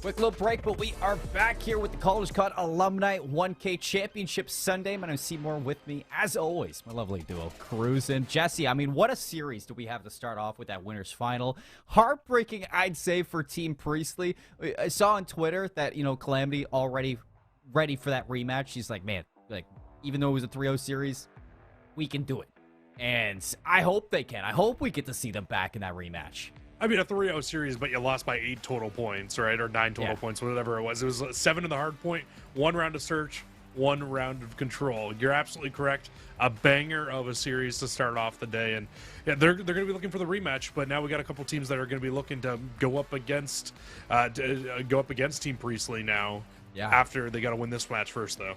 Quick little break, but we are back here with the College COD Alumni 1K Championship Sunday. My name is Seymour. With me, as always, my lovely duo, Cruz and Jesse. I mean, what a series do we have to start off with that winner's final. Heartbreaking, I'd say, for Team Priestley. I saw on Twitter that, Calamity already ready for that rematch. She's like, man, even though it was a 3-0 series, we can do it. And I hope they can. I hope we get to see them back in that rematch. I mean, a 3-0 series, but you lost by 8 total points, right? Or 9 total points, whatever it was. It was 7 in the hard point, 1 round of search, 1 round of control. You're absolutely correct. A banger of a series to start off the day. And yeah, they're going to be looking for the rematch, but now we got a couple teams that are going to be looking to go up against Team Priestley now. Yeah. After they got to win this match first, though.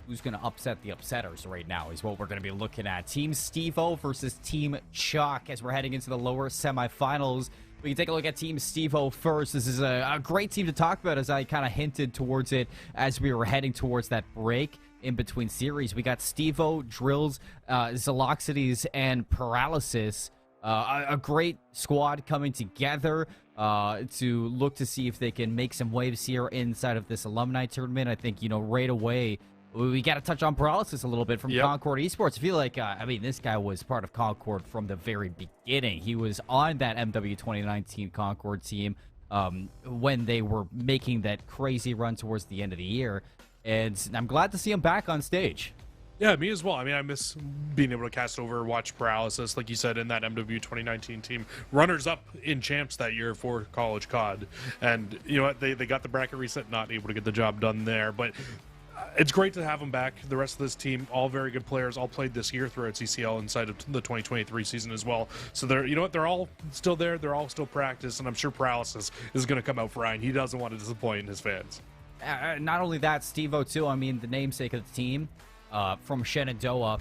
Who's going to upset the upsetters right now is what we're going to be looking at. Team Steevo versus Team Choc as we're heading into the lower semifinals. We can take a look at Team Steevo first. This is a great team to talk about, as I kind of hinted towards it as we were heading towards that break in between series. We got Steevo, Drills, Zeloxities, and Paralysis. A great squad coming together to look to see if they can make some waves here inside of this alumni tournament. I think, right away, we got to touch on Paralysis a little bit from Concord Esports. I feel like, this guy was part of Concord from the very beginning. He was on that MW 2019 Concord team when they were making that crazy run towards the end of the year. And I'm glad to see him back on stage. Yeah, me as well. I mean, I miss being able to cast over, watch Paralysis, like you said, in that MW 2019 team. Runners-up in champs that year for College COD. And, you know what, they got the bracket reset, not able to get the job done there. But it's great to have them back. The rest of this team, all very good players, all played this year throughout CCL inside of the 2023 season as well. So they're all still there. They're all still practice, and I'm sure Paralysis is going to come out frying. He doesn't want to disappoint his fans. Not only that, Steevo too. I mean, the namesake of the team from Shenandoah.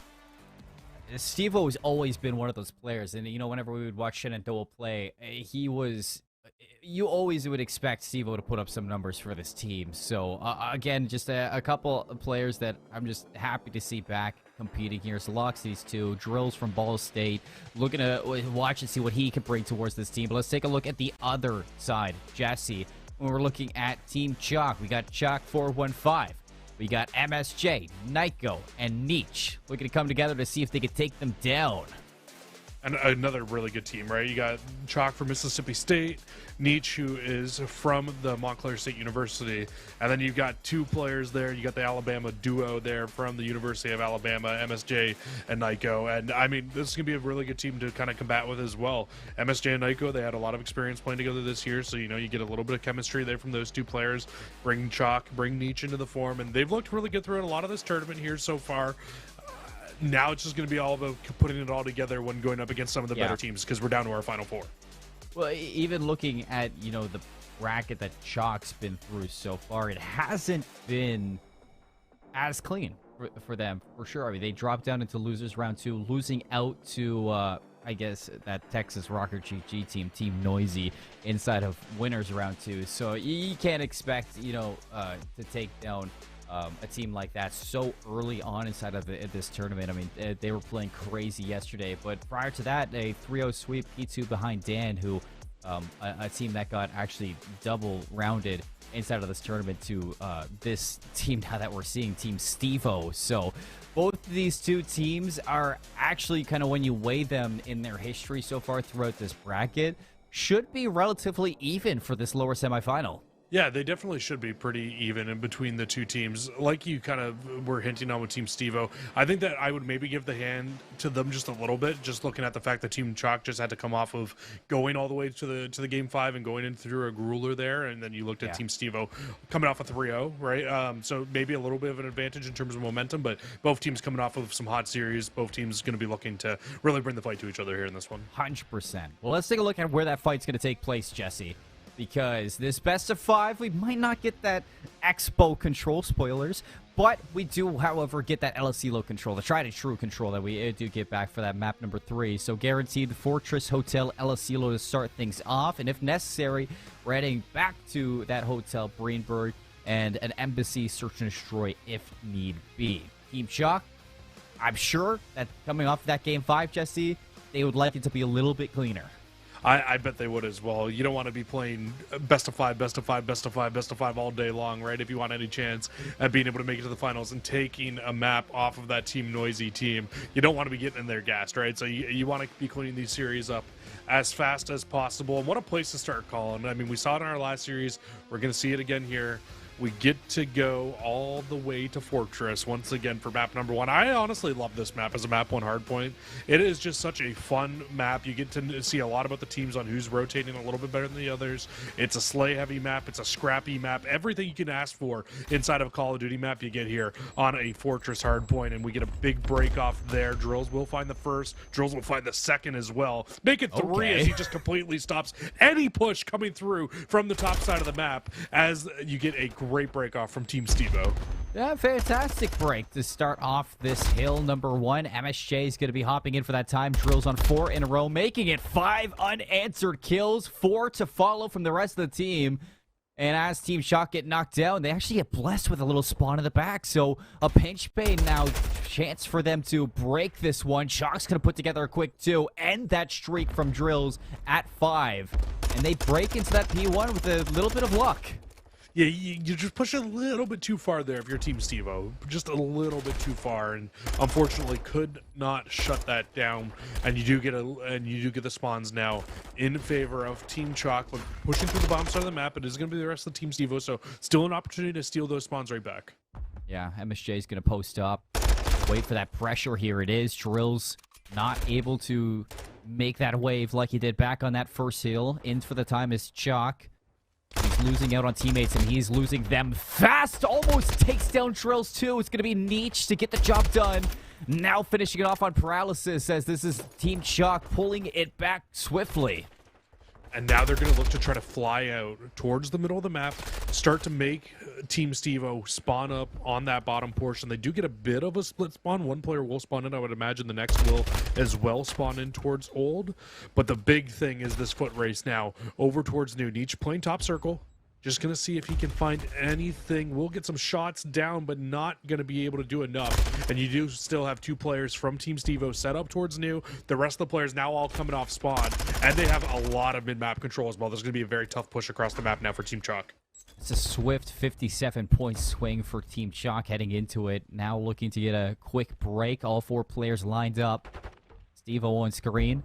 Steevo has always been one of those players, and whenever we would watch Shenandoah play, you always would expect Steevo to put up some numbers for this team. So again, just a couple of players that I'm just happy to see back competing here. Zeloxities too, Drills from Ball State, looking to watch and see what he can bring towards this team. But let's take a look at the other side, Jesse. When we're looking at Team Choc, we got Choc415. We got MSJ, Nyko, and Nietzsche looking to come together to see if they could take them down. And another really good team, right? You got Choc from Mississippi State, Nietzsche, who is from the Montclair State University, and then you've got 2 players there. You got the Alabama duo there from the University of Alabama, MSJ and Nyko. And I mean, this is gonna be a really good team to kind of combat with as well. MSJ and Nyko, they had a lot of experience playing together this year, so you get a little bit of chemistry there from those 2 players. Bring Choc, bring Nietzsche into the form, and they've looked really good throughout a lot of this tournament here so far. Now it's just going to be all about putting it all together when going up against some of the better teams, because we're down to our final 4. Well, even looking at, the bracket that Choc's been through so far, it hasn't been as clean for them, for sure. I mean, they dropped down into losers round 2, losing out to, I guess, that Texas Rocker GG team, Team Noisy, inside of winners round 2. So you can't expect, to take down a team like that so early on inside of this tournament. I mean, they were playing crazy yesterday, but prior to that, a 3-0 sweep, P2 behind Dan, who a team that got actually double rounded inside of this tournament to this team now that we're seeing, Team Steevo. So both of these 2 teams are actually, kind of when you weigh them in their history so far throughout this bracket, should be relatively even for this lower semifinal. Yeah, they definitely should be pretty even in between the 2 teams. Like you kind of were hinting on with Team Steevo, I think that I would maybe give the hand to them just a little bit, just looking at the fact that Team Choc just had to come off of going all the way to the Game 5 and going in through a grueler there, and then you looked at Team Steevo coming off a 3-0, right? So maybe a little bit of an advantage in terms of momentum, but both teams coming off of some hot series. Both teams going to be looking to really bring the fight to each other here in this one. 100%. Well, let's take a look at where that fight's going to take place, Jesse. Because this best of 5, we might not get that Expo control, spoilers, but we do, however, get that El Asilo control, the tried and true control that we do get back for that map number 3. So guaranteed the Fortress Hotel El Asilo to start things off, and if necessary, we're heading back to that Hotel Greenberg and an embassy search and destroy if need be. Team Choc, I'm sure that coming off that Game 5, Jesse, they would like it to be a little bit cleaner. I bet they would as well. You don't want to be playing best of five, best of five, best of five, best of five all day long, right? If you want any chance at being able to make it to the finals and taking a map off of that Team Noisy team, you don't want to be getting in there gassed, right? So you want to be cleaning these series up as fast as possible. And what a place to start, Colin. I mean, we saw it in our last series. We're going to see it again here. We get to go all the way to Fortress once again for map number 1. I honestly love this map as a map 1 hardpoint. It is just such a fun map. You get to see a lot about the teams on who's rotating a little bit better than the others. It's a slay heavy map. It's a scrappy map. Everything you can ask for inside of a Call of Duty map you get here on a Fortress hardpoint, and we get a big break off there. Drills will find the first. Drills will find the second as well. Make it 3 as he just completely stops any push coming through from the top side of the map as you get a great break off from Team Steevo. Yeah, fantastic break to start off this hill number 1. MSJ is going to be hopping in for that time. Drills on 4 in a row, making it 5 unanswered kills, 4 to follow from the rest of the team. And as Team Choc get knocked down, they actually get blessed with a little spawn in the back. So a pinch bait now, chance for them to break this one. Choc's going to put together a quick 2, end that streak from Drills at 5. And they break into that P1 with a little bit of luck. Yeah, you just push a little bit too far there if you're Team Steevo. Just a little bit too far, and unfortunately could not shut that down. And you do get the spawns now in favor of Team Choc, but pushing through the bottom side of the map. It is going to be the rest of the Team Steevo, so still an opportunity to steal those spawns right back. Yeah, MSJ is going to post up, wait for that pressure. Here it is. Drills not able to make that wave like he did back on that first hill. In for the time is Choc. He's losing out on teammates, and he's losing them fast. Almost takes down Drills, too. It's going to be Niche to get the job done. Now finishing it off on Paralysis, as this is Team Choc pulling it back swiftly. And now they're going to look to try to fly out towards the middle of the map, start to make Team Steevo spawn up on that bottom portion. They do get a bit of a split spawn. One player will spawn in. I would imagine the next will as well spawn in towards Old. But the big thing is this foot race now over towards New. Niche playing top circle. Just going to see if he can find anything. We'll get some shots down, but not going to be able to do enough. And you do still have 2 players from Team Steevo set up towards New. The rest of the players now all coming off spawn. And they have a lot of mid-map control as well. There's going to be a very tough push across the map now for Team Choc. It's a swift 57-point swing for Team Choc heading into it. Now looking to get a quick break. All 4 players lined up. Steevo on screen.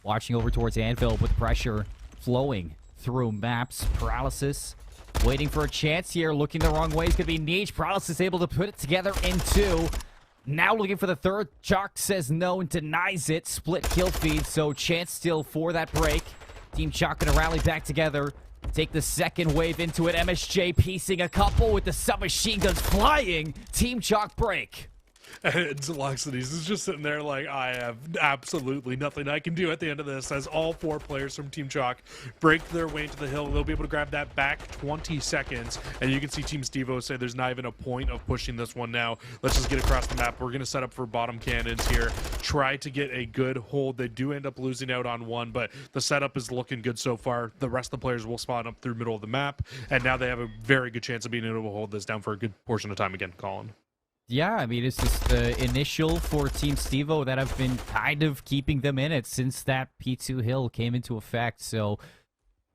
Watching over towards Anvil with pressure flowing through maps. Paralysis waiting for a chance here. Looking the wrong way is going to be Niche. Paralysis able to put it together in 2. Now looking for the third. Choc says no and denies it. Split kill feed, so chance still for that break. Team Choc going to rally back together. Take the second wave into it. MSJ piecing a couple with the submachine guns flying. Team Choc break. And Zaloxides is just sitting there like, I have absolutely nothing I can do at the end of this, as all 4 players from Team Choc break their way into the hill. They'll be able to grab that back 20 seconds. And you can see Team Steevo say there's not even a point of pushing this one now. Let's just get across the map. We're going to set up for bottom cannons here. Try to get a good hold. They do end up losing out on 1, but the setup is looking good so far. The rest of the players will spawn up through middle of the map. And now they have a very good chance of being able to hold this down for a good portion of time again, Colin. Yeah, I mean, it's just the initial for Team Steevo that have been kind of keeping them in it since that P2 hill came into effect. So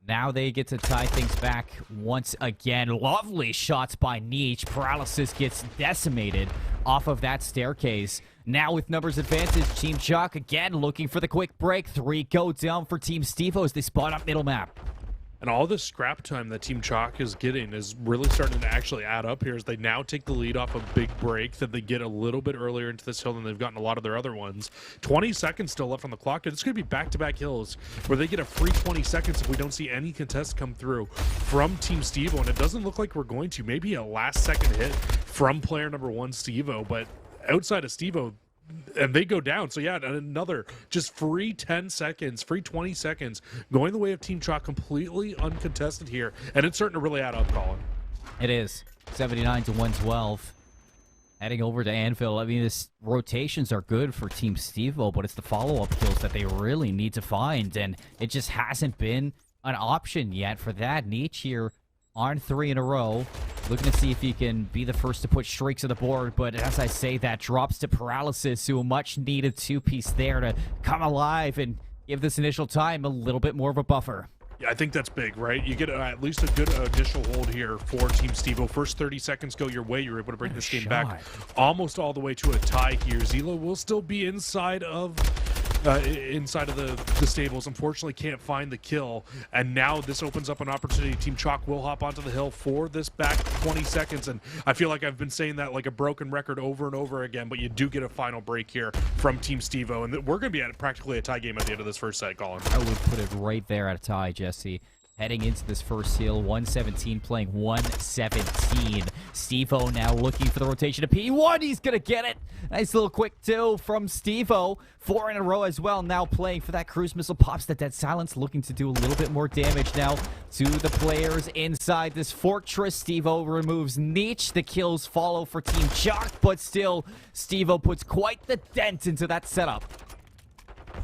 now they get to tie things back once again. Lovely shots by Niche. Paralysis gets decimated off of that staircase. Now with numbers advantage, Team Choc again looking for the quick break. 3 go down for Team Steevo as they spawn up middle map. And all the scrap time that Team Choc is getting is really starting to actually add up here as they now take the lead off a big break that they get a little bit earlier into this hill than they've gotten a lot of their other ones. 20 seconds still left on the clock. It's going to be back-to-back hills where they get a free 20 seconds if we don't see any contests come through from Team Steevo. And it doesn't look like we're going to. Maybe a last-second hit from player number 1, Steevo. But outside of Steevo, and they go down. So yeah, another just free 10 seconds, free 20 seconds going the way of Team Choc, completely uncontested here. And it's starting to really add up, Colin. It is. 79 to 112. Heading over to Anvil. I mean, this rotations are good for Team Steevo, but it's the follow-up kills that they really need to find. And it just hasn't been an option yet for that. Niche here on 3 in a row. Looking to see if he can be the first to put streaks on the board, but as I say, that drops to Paralysis, who a much-needed 2-piece there to come alive and give this initial time a little bit more of a buffer. Yeah, I think that's big, right? You get at least a good initial hold here for Team Steevo. First 30 seconds go your way. You're able to bring this game back almost all the way to a tie here. Zila will still be inside of the stables. Unfortunately, can't find the kill. And now this opens up an opportunity. Team Choc will hop onto the hill for this back 20 seconds. And I feel like I've been saying that like a broken record over and over again, but you do get a final break here from Team Steevo. And we're going to be at practically a tie game at the end of this first set, Colin. I would put it right there at a tie, Jesse. Heading into this first hill, 117 playing 117. Steevo now looking for the rotation to P1. He's going to get it. Nice little quick two from Steevo. 4 in a row as well. Now playing for that cruise missile. Pops the dead silence. Looking to do a little bit more damage now to the players inside this fortress. Steevo removes Nietzsche. The kills follow for Team Choc, but still, Steevo puts quite the dent into that setup.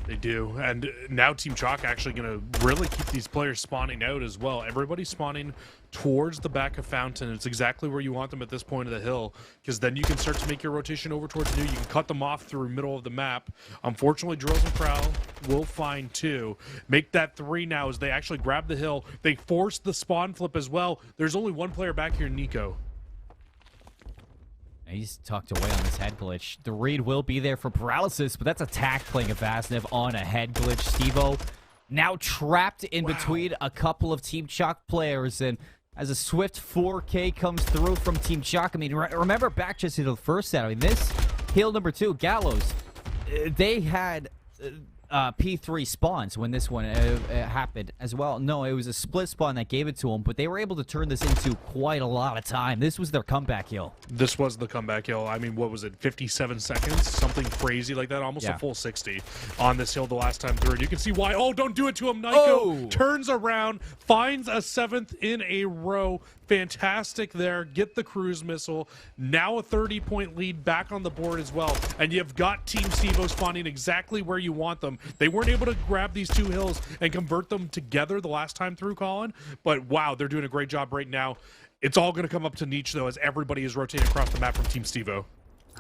They do, and now Team Choc actually going to really keep these players spawning out as well. Everybody's spawning towards the back of Fountain. It's exactly where you want them at this point of the hill, because then you can start to make your rotation over towards New. You can cut them off through middle of the map. Unfortunately, Drills and Prowl will find 2. Make that 3 now as they actually grab the hill. They force the spawn flip as well. There's only one player back here, Nico. He's tucked away on this head glitch. The read will be there for Paralysis, but that's attack playing a Vaznev on a head glitch. Steevo now trapped in between a couple of Team Choc players, and as a swift 4K comes through from Team Choc, I mean, remember back just to the first set. I mean, this hill number 2, Gallows, they had P3 spawns when this one happened as well. No, it was a split spawn that gave it to them, but they were able to turn this into quite a lot of time. This was their comeback hill. This was the comeback hill. I mean, what was it, 57 seconds? Something crazy like that. Almost a full 60 on this hill the last time through. And you can see why. Oh, don't do it to him. Nyko turns around, finds a 7th in a row. Fantastic there. Get the cruise missile. Now a 30-point lead back on the board as well. And you've got Team Steevo spawning exactly where you want them. They weren't able to grab these 2 hills and convert them together the last time through, Colin. But wow, they're doing a great job right now. It's all going to come up to Nietzsche, though, as everybody is rotating across the map from Team Steevo.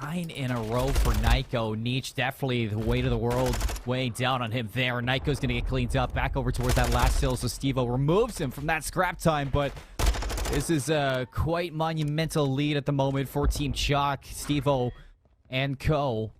9 in a row for Nyko. Nietzsche definitely the weight of the world weighing down on him there. Nyko's going to get cleaned up back over towards that last hill, so Steevo removes him from that scrap time, but this is a quite monumental lead at the moment for Team Choc. Steevo and co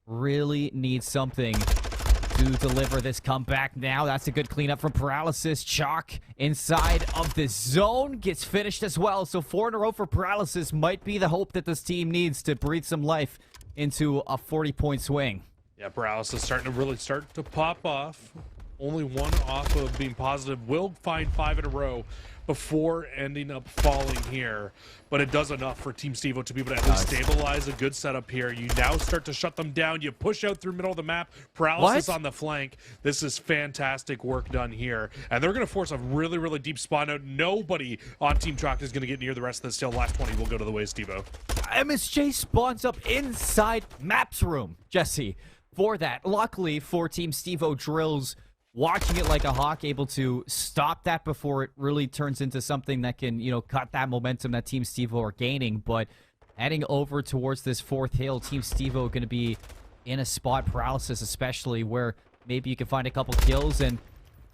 really need something to deliver this comeback now. That's a good cleanup from Paralysis. Choc inside of the zone gets finished as well. So 4 in a row for Paralysis might be the hope that this team needs to breathe some life into a 40-point swing. Yeah, Paralysis starting to really start to pop off. Only 1 off of being positive. Will find 5 in a row before ending up falling here, but it does enough for Team Steevo to be able to at least stabilize a good setup here. You now start to shut them down. You push out through middle of the map. Paralysis on the flank. This is fantastic work done here, and they're going to force a really, really deep spawn out. Nobody on Team Choc is going to get near the rest of this. Still, last 20 will go to the way of Steevo. MSJ spawns up inside Maps room, Jesse, for that. Luckily for Team Steevo, Drills watching it like a hawk, able to stop that before it really turns into something that can, you know, cut that momentum that Team Steevo are gaining. But heading over towards this 4th hill, Team Steevo going to be in a spot, Paralysis especially, where maybe you can find a couple kills and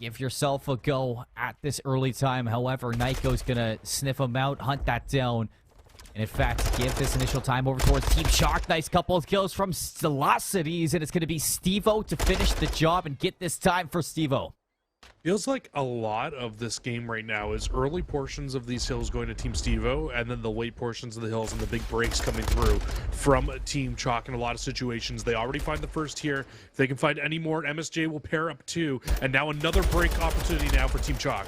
give yourself a go at this early time. However, Nyko's going to sniff him out, hunt that down, and in fact, give this initial time over towards Team Choc. Nice couple of kills from Velocities, and it's going to be Steevo to finish the job and get this time for Steevo. Feels like a lot of this game right now is early portions of these hills going to Team Steevo, and then the late portions of the hills and the big breaks coming through from Team Choc in a lot of situations. They already find the first here. If they can find any more, MSJ will pair up 2, and now another break opportunity now for Team Choc.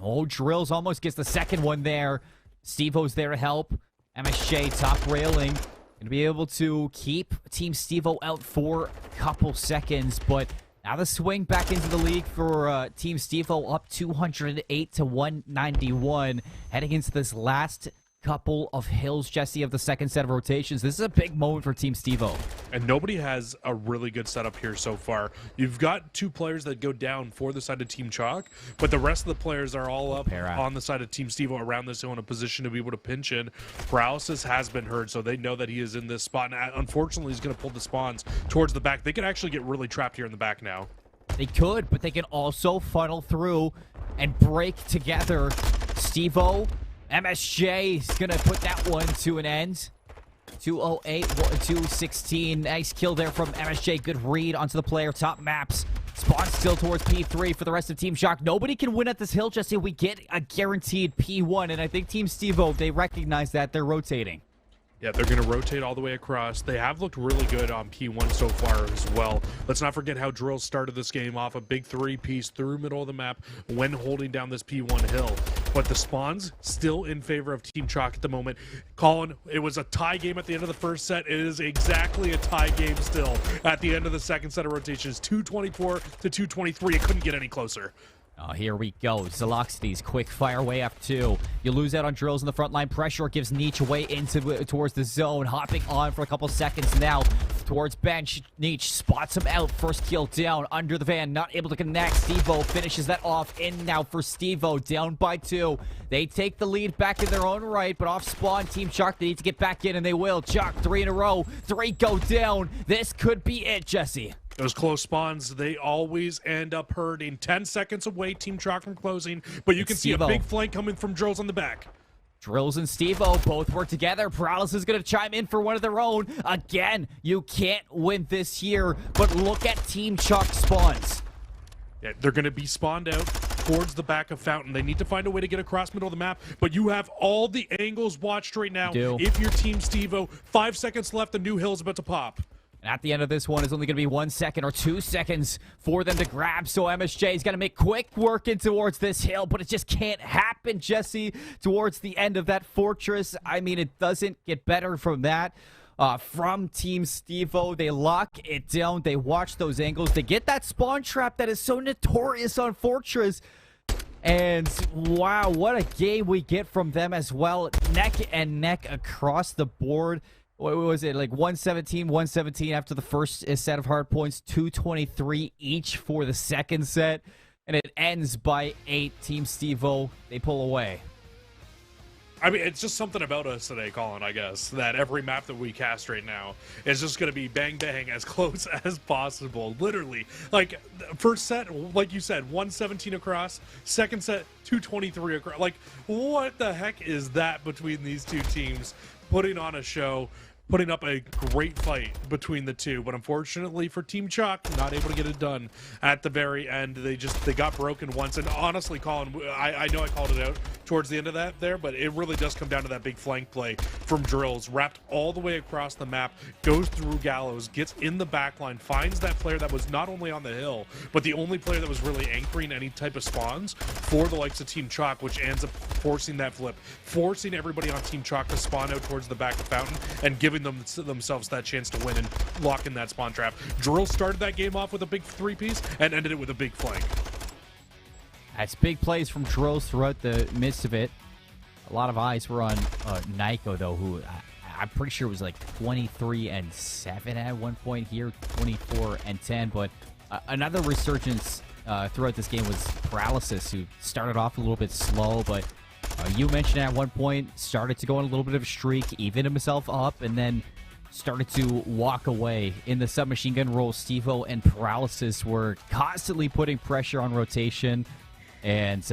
Oh, Drills almost gets the second one there. Steevo's there to help. MSJ top railing. Going to be able to keep Team Steevo out for a couple seconds, but now the swing back into the league for Team Steevo, up 208 to 191. Heading into this last couple of hills, Jesse, of the second set of rotations. This is a big moment for Team Steevo. And nobody has a really good setup here so far. You've got 2 players that go down for the side of Team Choc, but the rest of the players are all up on the side of Team Steevo around this hill in a position to be able to pinch in. Paralysis has been heard, so they know that he is in this spot. And unfortunately, he's going to pull the spawns towards the back. They could actually get really trapped here in the back now. They could, but they can also funnel through and break together. Steevo, MSJ is going to put that one to an end. 208, 216. Nice kill there from MSJ. Good read onto the player. Top maps. Spawn still towards P3 for the rest of Team Choc. Nobody can win at this hill, Jesse. We get a guaranteed P1, and I think Team Steevo, they recognize that. They're rotating. Yeah, they're going to rotate all the way across. They have looked really good on P1 so far as well. Let's not forget how Drills started this game off a big three-piece through middle of the map when holding down this P1 hill. But the spawns still in favor of Team Choc at the moment. Colin, it was a tie game at the end of the first set. It is exactly a tie game still at the end of the second set of rotations. 224 to 223. It couldn't get any closer. Oh, here we go. Zeloxity's quick fire way F2. You lose out on Drills in the front line. Pressure gives Nietzsche way towards the zone. Hopping on for a couple seconds now towards bench. Nietzsche spots him out. First kill down under the van. Not able to connect. Steevo finishes that off. In now for Steevo. Down by 2. They take the lead back in their own right, but off spawn, Team Choc, they need to get back in, and they will. Choc, 3 in a row. 3 go down. This could be it, Jesse. Those close spawns, they always end up hurting. 10 seconds away, Team Choc from closing, but you can see a big flank coming from Drills on the back. Drills and Steevo both work together. Paralysis is going to chime in for one of their own. Again, you can't win this here, but look at Team Choc spawns. Yeah, they're going to be spawned out towards the back of Fountain. They need to find a way to get across middle of the map, but you have all the angles watched right now. If you're Team Steevo, 5 seconds left, the new hill's about to pop. At the end of this one, it's only going to be 1 second or 2 seconds for them to grab. So MSJ is going to make quick work in towards this hill, but it just can't happen, Jesse, towards the end of that fortress. I mean, it doesn't get better from that. From Team Steevo, they lock it down. They watch those angles. They get that spawn trap that is so notorious on Fortress. And wow, what a game we get from them as well. Neck and neck across the board. What was it, like 117 after the first set of hard points, 223 each for the second set, and it ends by 8. Team Steevo, they pull away. I mean, it's just something about us today, Colin, I guess, that every map that we cast right now is just going to be bang, bang, as close as possible. Literally. Like, first set, like you said, 117 across. Second set, 223 across. Like, what the heck is that between these two teams? Putting on a show, putting up a great fight between the two, but unfortunately for Team Choc, not able to get it done at the very end. They got broken once, and honestly, Colin, I know I called it out towards the end of that there, but it really does come down to that big flank play from Drills, wrapped all the way across the map, goes through Gallows, gets in the back line, finds that player that was not only on the hill, but the only player that was really anchoring any type of spawns for the likes of Team Choc, which ends up forcing that flip, forcing everybody on Team Choc to spawn out towards the back of Fountain, and giving themselves that chance to win and lock in that spawn trap. Drill started that game off with a big three-piece and ended it with a big flank. That's big plays from Drills throughout the midst of it. A lot of eyes were on Nyko, though, who I'm pretty sure was like 23-7 at one point here, 24-10. But another resurgence throughout this game was Paralysis, who started off a little bit slow, but you mentioned at one point, started to go on a little bit of a streak, evened himself up, and then started to walk away. In the submachine gun role, Steevo and Paralysis were constantly putting pressure on rotation and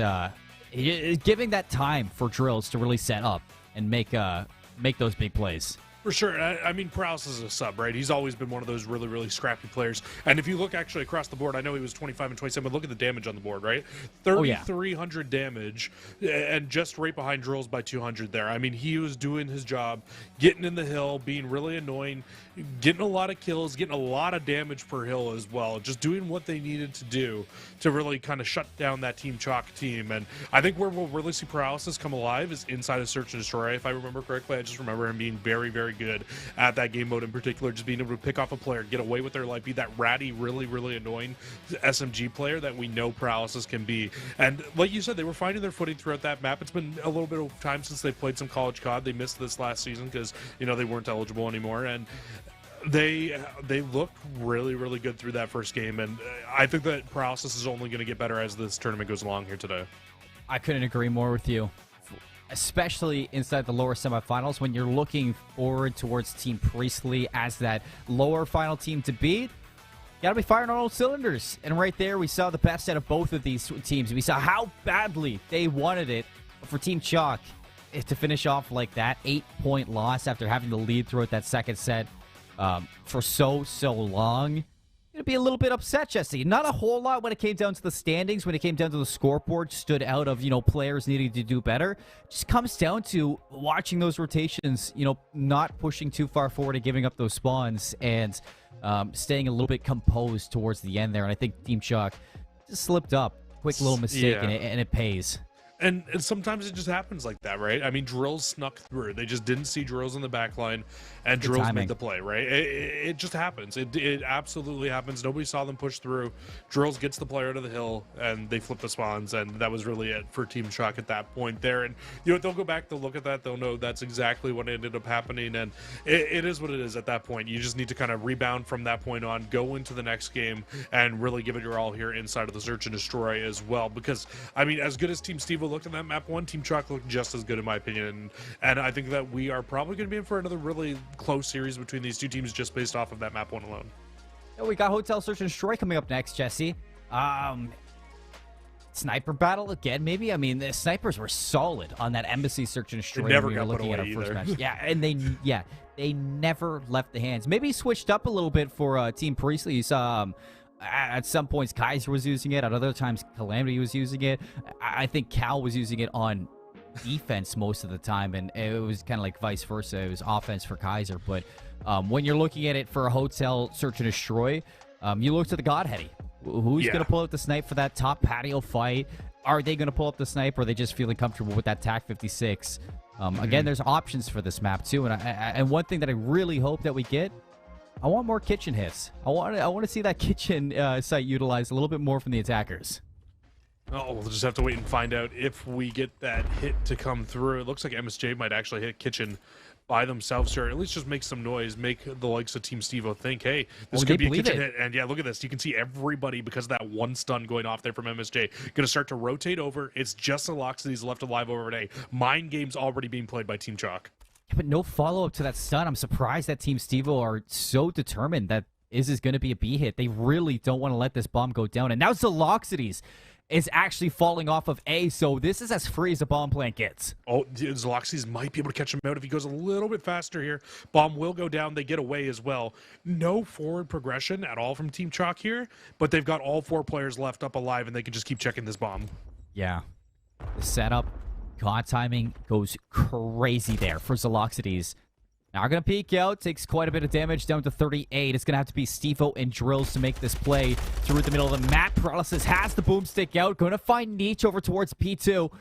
giving that time for Drills to really set up and make those big plays. For sure. I mean, Paralysis is a sub, right? He's always been one of those really, really scrappy players. And if you look actually across the board, I know he was 25 and 27, but look at the damage on the board, right? 3,300 damage, and just right behind Drills by 200 there. I mean, he was doing his job, getting in the hill, being really annoying, getting a lot of kills, getting a lot of damage per hill as well, just doing what they needed to do to really kind of shut down that Team Choc team. And I think where we'll really see Paralysis come alive is inside of Search and Destroy. If I remember correctly, I just remember him being very, very good at that game mode in particular, just being able to pick off a player, get away with their life, be that ratty, really, really annoying SMG player that we know Paralysis can be. And like you said, they were finding their footing throughout that map. It's been a little bit of time since they played some college COD. They missed this last season because, you know, they weren't eligible anymore, and they looked really, really good through that first game. And I think that Paralysis is only going to get better as this tournament goes along here today. I couldn't agree more with you, especially inside the lower semifinals when you're looking forward towards Team Priestley as that lower final team to beat. Gotta be firing on all cylinders. And right there, we saw the best out of both of these teams. We saw how badly they wanted it for Team Choc to finish off like that. 8-point loss after having the lead throughout that second set for so long. Gonna be a little bit upset, Jesse. Not a whole lot when it came down to the standings, when it came down to the scoreboard, stood out of, players needing to do better. Just comes down to watching those rotations, not pushing too far forward and giving up those spawns, and staying a little bit composed towards the end there. And I think Team Choc just slipped up. Quick little mistake, Yeah. and it pays. And sometimes it just happens like that, right? I mean, Drills snuck through. They just didn't see Drills in the back line, and Good Drills timing. made the play, right? It just happens. It absolutely happens. Nobody saw them push through. Drills gets the player out of the hill, and they flip the spawns, and that was really it for Team Choc at that point there. And, they'll go back, they'll look at that, they'll know that's exactly what ended up happening, and it is what it is at that point. You just need to kind of rebound from that point on, go into the next game, and really give it your all here inside of the Search and Destroy as well. Because, I mean, as good as Team Steevo looked in that map one, Team Choc looked just as good in my opinion, and I think that we are probably going to be in for another really close series between these two teams just based off of that map one alone. We got Hotel Search and Destroy coming up next, Jesse. Sniper battle again, maybe? I mean, the snipers were solid on that Embassy Search and Destroy. They never when we were got put looking at our away first either. match. Yeah, and they never left the hands. Maybe switched up a little bit for Team Priestley. You saw at some points Kaiser was using it, at other times Calamity was using it. I think Cal was using it on defense most of the time, and it was kind of like vice versa. It was offense for Kaiser. But when you're looking at it for a Hotel Search and Destroy, you look to the Godheady. Who's going to pull out the snipe for that top patio fight? Are they going to pull up the snipe, or are they just feeling comfortable with that TAC 56? Again, there's options for this map too, and one thing that I really hope that we get, I want more kitchen hits. I want to see that kitchen site utilized a little bit more from the attackers. Oh, we'll just have to wait and find out if we get that hit to come through. It looks like MSJ might actually hit kitchen by themselves here, at least just make some noise, make the likes of Team Steevo think, hey, this could be a kitchen hit. And yeah, look at this. You can see everybody, because of that one stun going off there from MSJ, going to start to rotate over. It's just the Loxities left alive over today. Mind games already being played by Team Choc. Yeah, but no follow-up to that stun. I'm surprised that Team Steevo are so determined that is going to be a B hit. They really don't want to let this bomb go down. And now Zaloxities is actually falling off of A, so this is as free as a bomb plant gets. Oh, Zaloxities might be able to catch him out if he goes a little bit faster here. Bomb will go down. They get away as well. No forward progression at all from Team Choc here, but they've got all 4 players left up alive, and they can just keep checking this bomb. Yeah. The setup, God timing goes crazy there for Zaloxities. Now going to peek out, takes quite a bit of damage, down to 38. It's going to have to be Steevo and Drills to make this play through the middle of the map. Paralysis has the boomstick out, going to find Nietzsche over towards P2.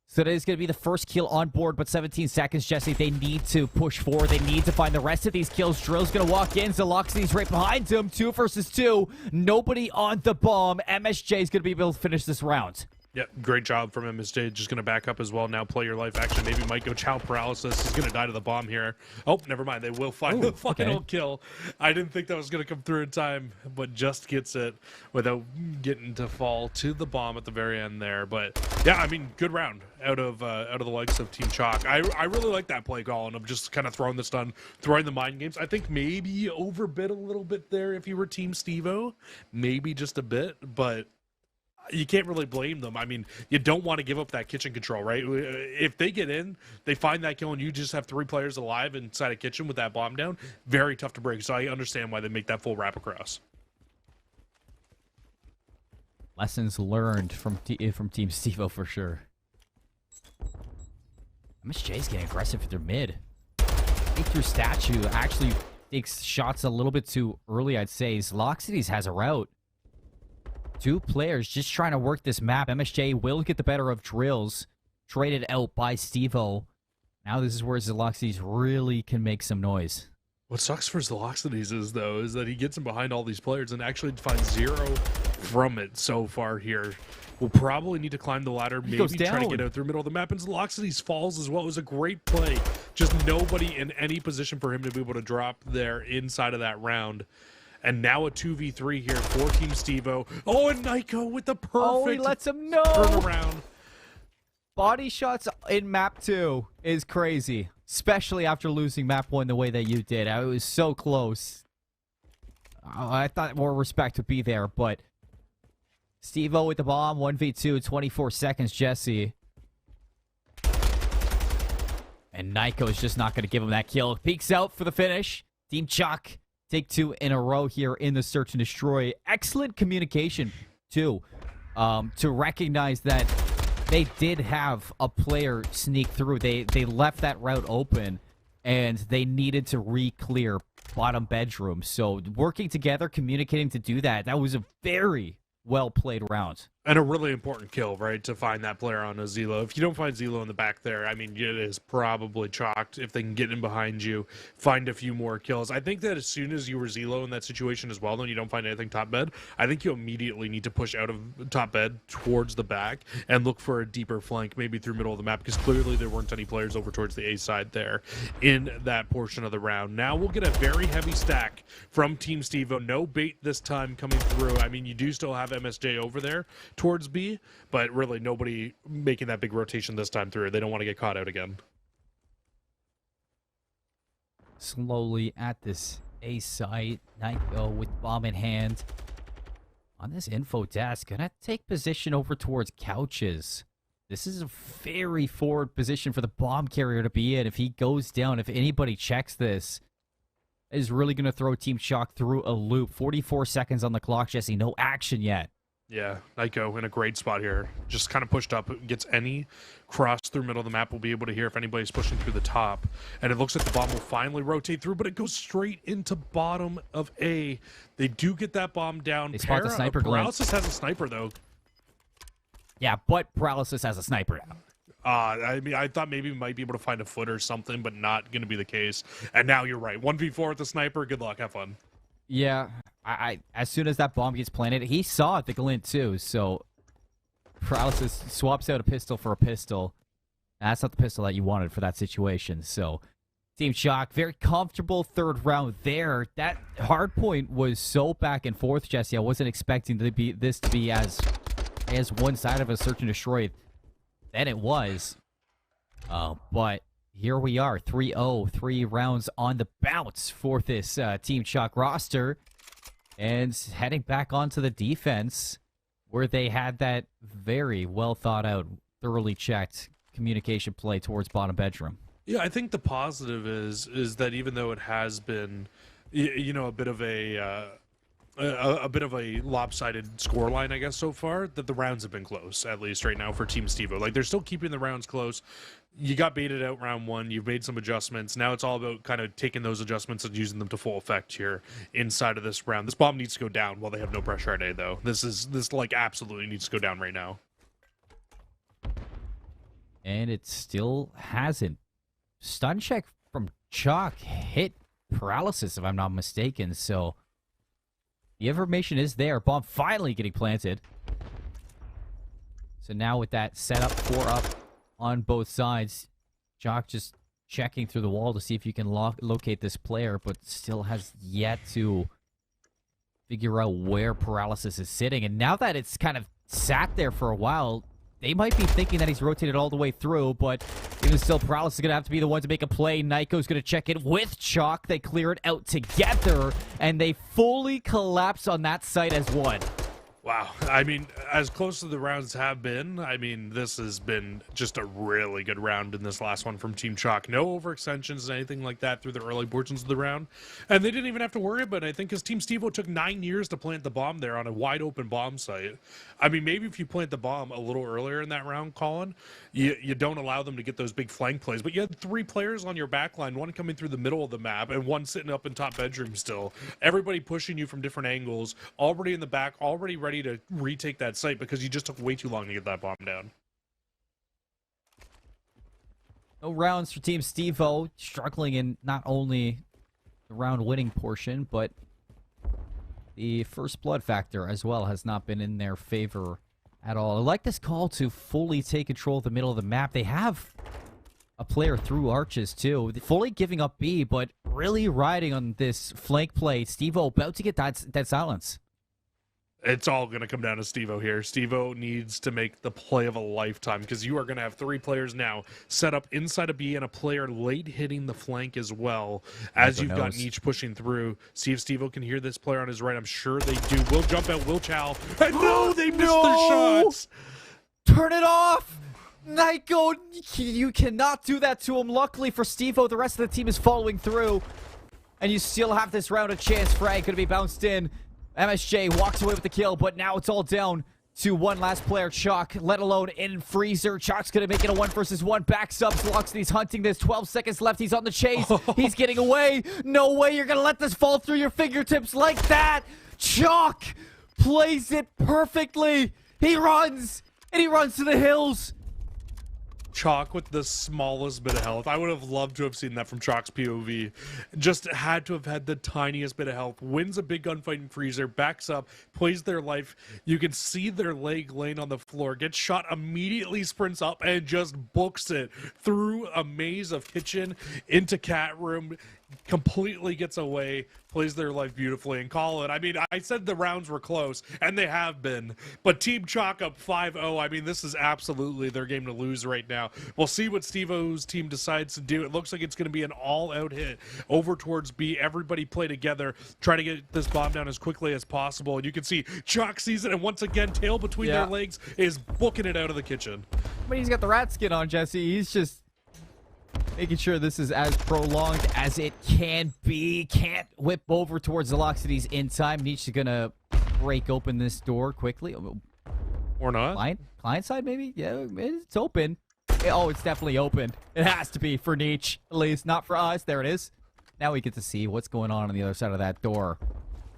So that is going to be the first kill on board, but 17 seconds, Jesse. They need to push forward. They need to find the rest of these kills. Drill's going to walk in. Zaloxity's right behind him. 2 versus 2. Nobody on the bomb. MSJ is going to be able to finish this round. Yeah, great job from MSJ. Just going to back up as well. Now play your life. Actually, maybe might go Chow Paralysis. He's going to die to the bomb here. Oh, never mind. They will find the final kill. I didn't think that was going to come through in time, but just gets it without getting to fall to the bomb at the very end there. But yeah, I mean, good round out of the likes of Team Choc. I really like that play call, and I'm just kind of throwing the stun, throwing the mind games. I think maybe overbid a little bit there if you were Team Steevo, maybe just a bit, but you can't really blame them. I mean, you don't want to give up that kitchen control, right? If they get in, they find that kill, and you just have 3 players alive inside a kitchen with that bomb down, very tough to break. So I understand why they make that full wrap across. Lessons learned from Team Steevo for sure. MSJ's getting aggressive with their mid. Through Statue actually takes shots a little bit too early, I'd say. Zaloxities has a route. 2 players just trying to work this map. MSJ will get the better of Drills. Traded out by Steevo. Now this is where Zaloxities really can make some noise. What sucks for Zaloxities is that he gets him behind all these players and actually finds 0 from it so far here. We'll probably need to climb the ladder, maybe try to get out through the middle of the map. And Zaloxities falls as well. It was a great play. Just nobody in any position for him to be able to drop there inside of that round. And now a 2v3 here for Team Steevo. Oh, and Nyko with the perfect he lets him know. turnaround. Body shots in map 2 is crazy, especially after losing map 1 the way that you did. I was so close. I thought more respect would be there, but Steevo with the bomb, 1v2, 24 seconds, Jesse. And Nyko's just not going to give him that kill. Peeks out for the finish. Team Choc take 2 in a row here in the search and destroy. Excellent communication, too, to recognize that they did have a player sneak through. They left that route open, and they needed to re-clear bottom bedroom. So working together, communicating to do that, that was a very well-played round. And a really important kill, right, to find that player on a Zelo. If you don't find Zelo in the back there, I mean, it is probably chalked. If they can get in behind you, find a few more kills. I think that as soon as you were Zelo in that situation as well, and you don't find anything top bed, I think you immediately need to push out of top bed towards the back and look for a deeper flank, maybe through middle of the map, because clearly there weren't any players over towards the A side there in that portion of the round. Now we'll get a very heavy stack from Team Steevo. No bait this time coming through. I mean, you do still have MSJ over there towards B, but really nobody making that big rotation this time through. They don't want to get caught out again. Slowly at this A site, Nyko with bomb in hand. On this info desk, gonna take position over towards couches. This is a very forward position for the bomb carrier to be in. If he goes down, if anybody checks this, is really gonna throw Team Choc through a loop. 44 seconds on the clock, Jesse. No action yet. Yeah, Nyko in a great spot here. Just kind of pushed up. Gets any cross through middle of the map. We'll be able to hear if anybody's pushing through the top. And it looks like the bomb will finally rotate through, but it goes straight into bottom of A. They do get that bomb down. They spot the sniper glint. Paralysis has a sniper, though. Yeah, but Paralysis has a sniper now. I mean, I thought maybe we might be able to find a foot or something, but not going to be the case. And now you're right. 1v4 with the sniper. Good luck. Have fun. Yeah, I as soon as that bomb gets planted, he saw the glint too, so Paralysis swaps out a pistol for a pistol. That's not the pistol that you wanted for that situation, so Team Choc, very comfortable third round there. That hard point was so back and forth, Jesse. I wasn't expecting this to be as one side of a search and destroy than it was, but here we are, 3-0, 3 rounds on the bounce for this Team Choc roster. And heading back onto the defense, where they had that very well thought out, thoroughly checked communication play towards bottom bedroom. Yeah, I think the positive is that even though it has been, you know, a bit of a lopsided scoreline, I guess, so far, that the rounds have been close, at least right now for Team Steevo. Like, they're still keeping the rounds close. You got baited out round 1. You've made some adjustments. Now it's all about kind of taking those adjustments and using them to full effect here inside of this round. This bomb needs to go down while they have no pressure at A, though. This like absolutely needs to go down right now. And it still hasn't. Stun check from Choc hit Paralysis, if I'm not mistaken, so the information is there. Bomb finally getting planted. So now with that setup, 4 up on both sides, Choc just checking through the wall to see if you can locate this player, but still has yet to figure out where Paralysis is sitting. And now that it's kind of sat there for a while, they might be thinking that he's rotated all the way through, but even still, Paralysis is going to have to be the one to make a play. Nyko's going to check it with Choc. They clear it out together, and they fully collapse on that site as one. Wow. I mean, as close as the rounds have been, I mean, this has been just a really good round in this last one from Team Choc. No overextensions, anything like that through the early portions of the round. And they didn't even have to worry about it, I think, because Team Steevo took 9 years to plant the bomb there on a wide open bomb site. I mean, maybe if you plant the bomb a little earlier in that round, Colin, you don't allow them to get those big flank plays. But you had 3 players on your back line, one coming through the middle of the map and one sitting up in top bedroom still. Everybody pushing you from different angles, already in the back, already ready to retake that site because you just took way too long to get that bomb down. No rounds for Team Steevo, struggling in not only the round winning portion, but the first blood factor as well has not been in their favor at all. I like this call to fully take control of the middle of the map. They have a player through arches too, fully giving up B, but really riding on this flank play. Steevo about to get that silence. It's all going to come down to Steevo here. Steevo needs to make the play of a lifetime because you are going to have 3 players now set up inside a B and a player late hitting the flank as well as you've got Nietzsche pushing through. See if Steevo can hear this player on his right. I'm sure they do. Will jump out, Will Chow. And no, they missed their shots. Turn it off. Nyko, you cannot do that to him. Luckily for Steevo, the rest of the team is following through. And you still have this round of chance. Frag going to be bounced in. MSJ walks away with the kill, but now it's all down to one last player, Choc, let alone in Freezer. Choc's going to make it a 1 versus 1. Backs up, Loxley's hunting this. 12 seconds left. He's on the chase. He's getting away. No way you're going to let this fall through your fingertips like that. Choc plays it perfectly. He runs, and he runs to the hills. Choc with the smallest bit of health. I would have loved to have seen that from Choc's POV. Just had to have had the tiniest bit of health. Wins a big gunfight in Freezer, backs up, plays their life. You can see their leg laying on the floor, gets shot, immediately sprints up and just books it through a maze of kitchen into cat room. Completely gets away, plays their life beautifully, and call it. I mean, I said the rounds were close, and they have been. But Team Choc up 5-0. I mean, this is absolutely their game to lose right now. We'll see what Steevo's team decides to do. It looks like it's going to be an all-out hit over towards B. Everybody play together, try to get this bomb down as quickly as possible. And you can see Choc sees it, and once again, tail between their legs is booking it out of the kitchen. But he's got the rat skin on, Jesse. He's just making sure this is as prolonged as it can be. Can't whip over towards the Loxities in time. Nietzsche's gonna break open this door quickly. Or not. Client side, maybe? Yeah, it's open. Oh, it's definitely open. It has to be for Nietzsche. At least, not for us. There it is. Now we get to see what's going on the other side of that door.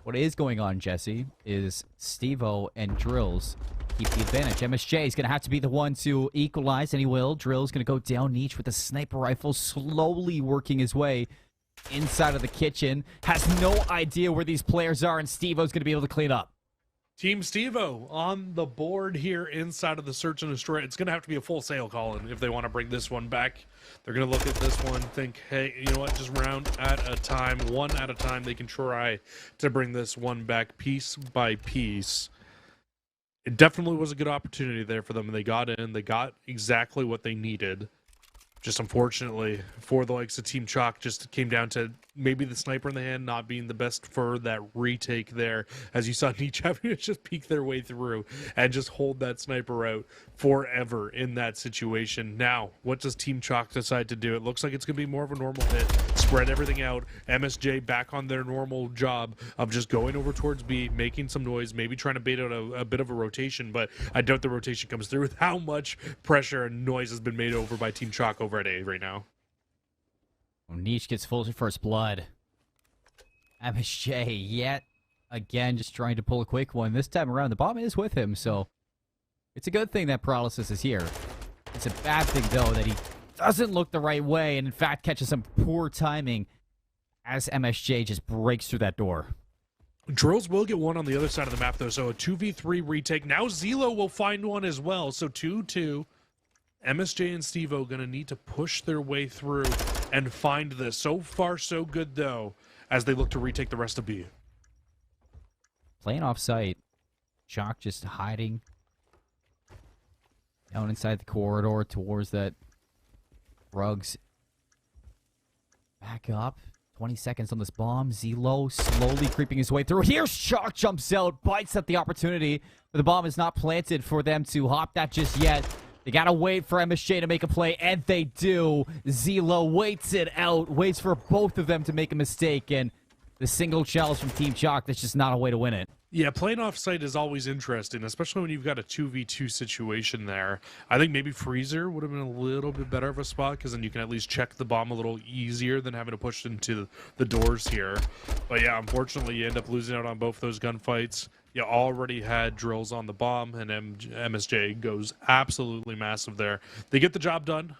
What is going on, Jesse, is Steevo and Drills keep the advantage. MSJ is going to have to be the one to equalize, and he will. Drill's going to go down Nietzsche with a sniper rifle, slowly working his way inside of the kitchen. Has no idea where these players are, and Steevo's going to be able to clean up. Team Steevo on the board here inside of the search and destroy. It's going to have to be a full sale, Colin, if they want to bring this one back. They're going to look at this one, think, hey, you know what, just round at a time, one at a time. They can try to bring this one back piece by piece. It definitely was a good opportunity there for them, and they got in. They got exactly what they needed. Just unfortunately, for the likes of Team Choc, just came down to maybe the sniper in the hand not being the best for that retake there. As you saw Nietzsche having to just peek their way through and just hold that sniper out forever in that situation. Now, what does Team Choc decide to do? It looks like it's going to be more of a normal hit. Spread everything out. MSJ back on their normal job of just going over towards B, making some noise, maybe trying to bait out a bit of a rotation, but I doubt the rotation comes through with how much pressure and noise has been made over by Team Choc over at A right now. Nietzsche gets full to first blood. MSJ yet again just trying to pull a quick one. This time around, the bomb is with him, so it's a good thing that Paralysis is here. It's a bad thing, though, that he doesn't look the right way and, in fact, catches some poor timing as MSJ just breaks through that door. Drills will get one on the other side of the map, though, so a 2v3 retake. Now Zelo will find one as well, so 2-2. MSJ and Steevo going to need to push their way through and find this. So far, so good, though, as they look to retake the rest of B. Playing off site. Choc just hiding down inside the corridor towards that rugs. Back up. 20 seconds on this bomb. Zelo slowly creeping his way through. Here's Choc, jumps out, bites at the opportunity. But the bomb is not planted for them to hop that just yet. They gotta wait for MSJ to make a play, and they do. Zelo waits it out, waits for both of them to make a mistake, and the single challenge from Team Choc, that's just not a way to win it. Yeah, playing off-site is always interesting, especially when you've got a 2v2 situation there. I think maybe Freezer would have been a little bit better of a spot, because then you can at least check the bomb a little easier than having to push into the doors here. But yeah, unfortunately, you end up losing out on both those gunfights. You already had Drills on the bomb, and MSJ goes absolutely massive there. They get the job done.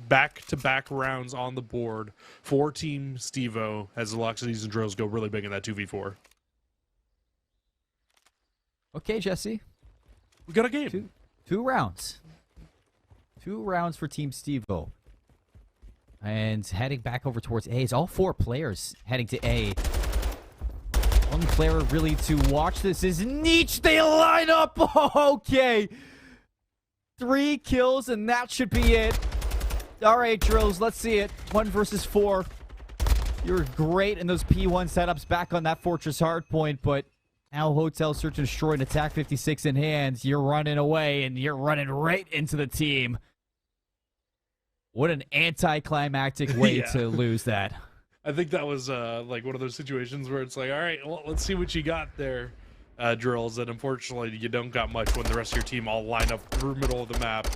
Back-to-back rounds on the board for Team Steevo as the Loxities and Drills go really big in that 2v4. Okay, Jesse. We got a game. Two rounds. 2 rounds for Team Steevo. And heading back over towards A is all 4 players heading to A. one player really to watch this is Nietzsche. They line up. Okay. 3 kills, and that should be it. All right, Drills, let's see it. 1 versus 4. You're great in those P1 setups back on that Fortress hardpoint, but now Hotel Search and Destroy and Attack 56 in hands. You're running away, and you're running right into the team. What an anticlimactic way to lose that. I think that was like one of those situations where it's like, all right, well, let's see what you got there, Drills. And unfortunately, you don't got much when the rest of your team all line up through middle of the map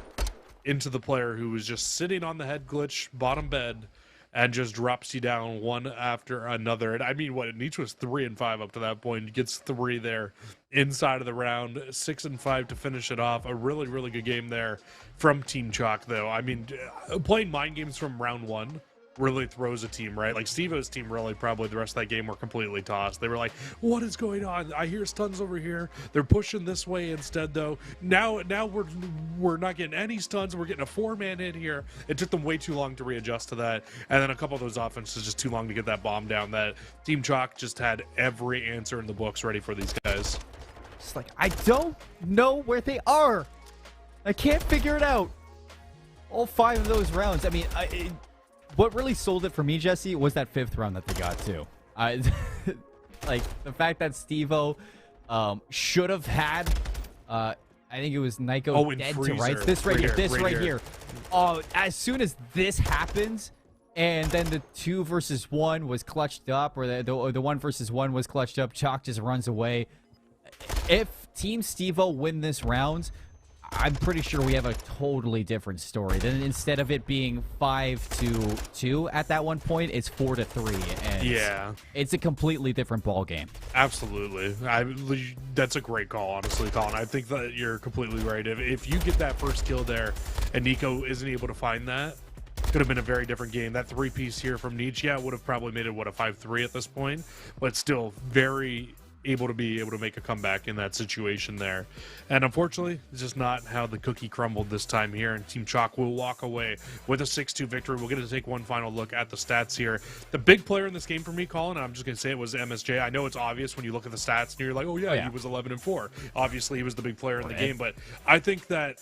into the player who was just sitting on the head glitch, bottom bed, and just drops you down one after another. And I mean, what, Nietzsche was 3 and 5 up to that point. He gets 3 there inside of the round, 6 and 5 to finish it off. A really, really good game there from Team Choc, though. I mean, playing mind games from round 1 really throws a team, right? Like Steevo's team, really probably the rest of that game were completely tossed. They were like, what is going on? I hear stuns over here. They're pushing this way instead, though. Now we're not getting any stuns. We're getting a 4-man hit here. It took them way too long to readjust to that, and then a couple of those offenses just too long to get that bomb down. That Team Choc just had every answer in the books ready for these guys. It's like, I don't know where they are. I can't figure it out. All 5 of those rounds. I mean, what really sold it for me, Jesse, was that 5th round that they got too. Like the fact that Steevo should have had, I think it was Nyko dead to rights. This right here, this right here. Oh, as soon as this happens, and then the 2 versus 1 was clutched up, or the 1 versus 1 was clutched up, Choc just runs away. If Team Steevo win this round, I'm pretty sure we have a totally different story. Then instead of it being 5-2 at that one point, it's 4-3, and yeah, it's a completely different ball game. Absolutely, that's a great call, honestly, Colin. I think that you're completely right. If you get that first kill there, and Nico isn't able to find that, could have been a very different game. That 3-piece here from Nietzsche, yeah, would have probably made it a 5-3 at this point, but still very able to make a comeback in that situation there. And unfortunately, it's just not how the cookie crumbled this time here, and Team Choc will walk away with a 6-2 victory. We're going to take one final look at the stats here. The big player in this game for me, Colin, and I'm just going to say it, was MSJ. I know it's obvious when you look at the stats and you're like, oh yeah, he was 11-4. Obviously, he was the big player in the game, but I think that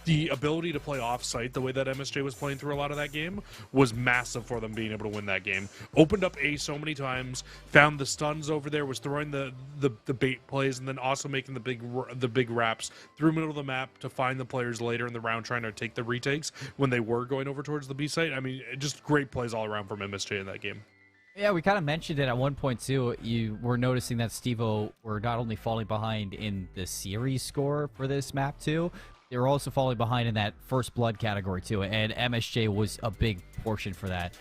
the ability to play off-site the way that MSJ was playing through a lot of that game was massive for them being able to win that game. Opened up A so many times, found the stuns over there, was throwing the bait plays, and then also making the big wraps through middle of the map to find the players later in the round trying to take the retakes when they were going over towards the B site. I mean, just great plays all around from MSJ in that game. Yeah, we kind of mentioned it at one point too. You were noticing that Steevo were not only falling behind in the series score for this map too, they were also falling behind in that first blood category too, and MSJ was a big portion for that.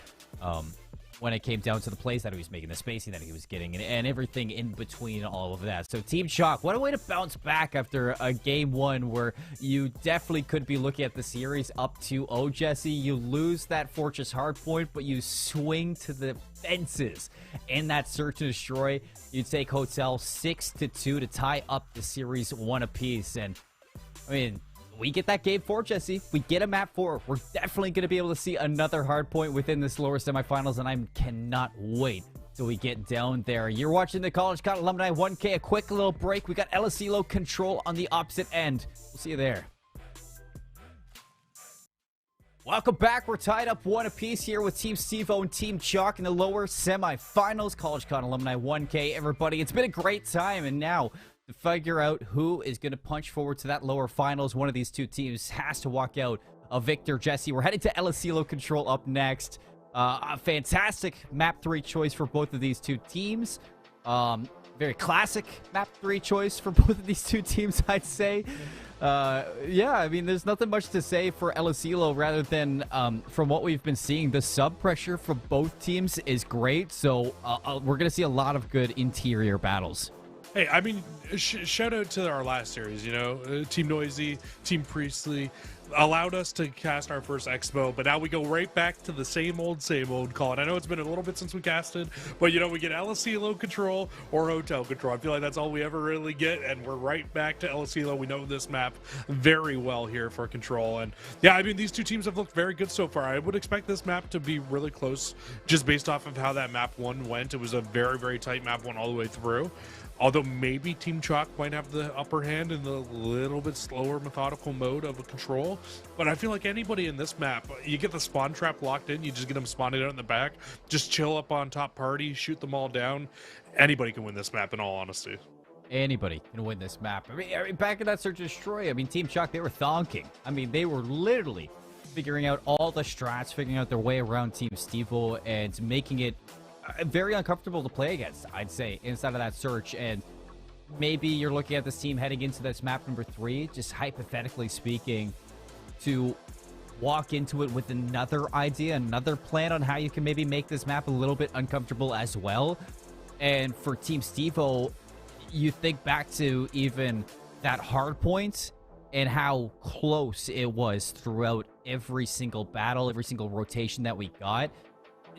When it came down to the plays that he was making, the spacing that he was getting, and everything in between all of that. So Team Choc, what a way to bounce back after a game 1 where you definitely could be looking at the series up 2-0, Jesse. You lose that Fortress hardpoint, but you swing to the fences in that search and destroy. You take Hotel 6-2 to tie up the series 1 apiece. And I mean, we get that game 4, Jesse. We get a map 4. We're definitely going to be able to see another hard point within this lower semifinals, and I cannot wait till we get down there. You're watching the College Con Alumni 1K. A quick little break. We got Elisilo Control on the opposite end. We'll see you there. Welcome back. We're tied up 1 apiece here with Team Steevo and Team Choc in the lower semifinals. College Con Alumni 1K. Everybody, it's been a great time, and now to figure out who is going to punch forward to that lower finals, one of these two teams has to walk out a victor. Jesse, we're heading to Elisilo Control up next. A fantastic map 3 choice for both of these two teams. Very classic map 3 choice for both of these two teams, I'd say. Yeah, I mean, there's nothing much to say for Elisilo rather than from what we've been seeing, the sub pressure from both teams is great. So we're going to see a lot of good interior battles. Hey, I mean, shout out to our last series, you know, Team Noisy, Team Priestley. allowed us to cast our first Expo, but now we go right back to the same old, Colin. I know it's been a little bit since we casted, but we get LSCLO control or hotel control. I feel like that's all we ever really get, and we're right back to LSCLO. We know this map very well here for control, and yeah, I mean, these two teams have looked very good so far. I would expect this map to be really close, just based off of how that map one went. It was a very, very tight map one all the way through. Although maybe Team Choc might have the upper hand in the little bit slower methodical mode of a control. But I feel like anybody in this map, you get the spawn trap locked in, you just get them spawning out in the back, just chill up on top party, shoot them all down. Anybody can win this map, in all honesty. Anybody can win this map. I mean, back in that Search and Destroy, I mean, Team Choc, they were thonking. I mean, they were literally figuring out all the strats, figuring out their way around Team Steevo, and making it very uncomfortable to play against, I'd say, inside of that search. And maybe you're looking at this team heading into this map number 3, just hypothetically speaking, to walk into it with another idea, another plan on how you can maybe make this map a little bit uncomfortable as well. And for Team Steevo, you think back to even that hard point and how close it was throughout every single battle, every single rotation that we got.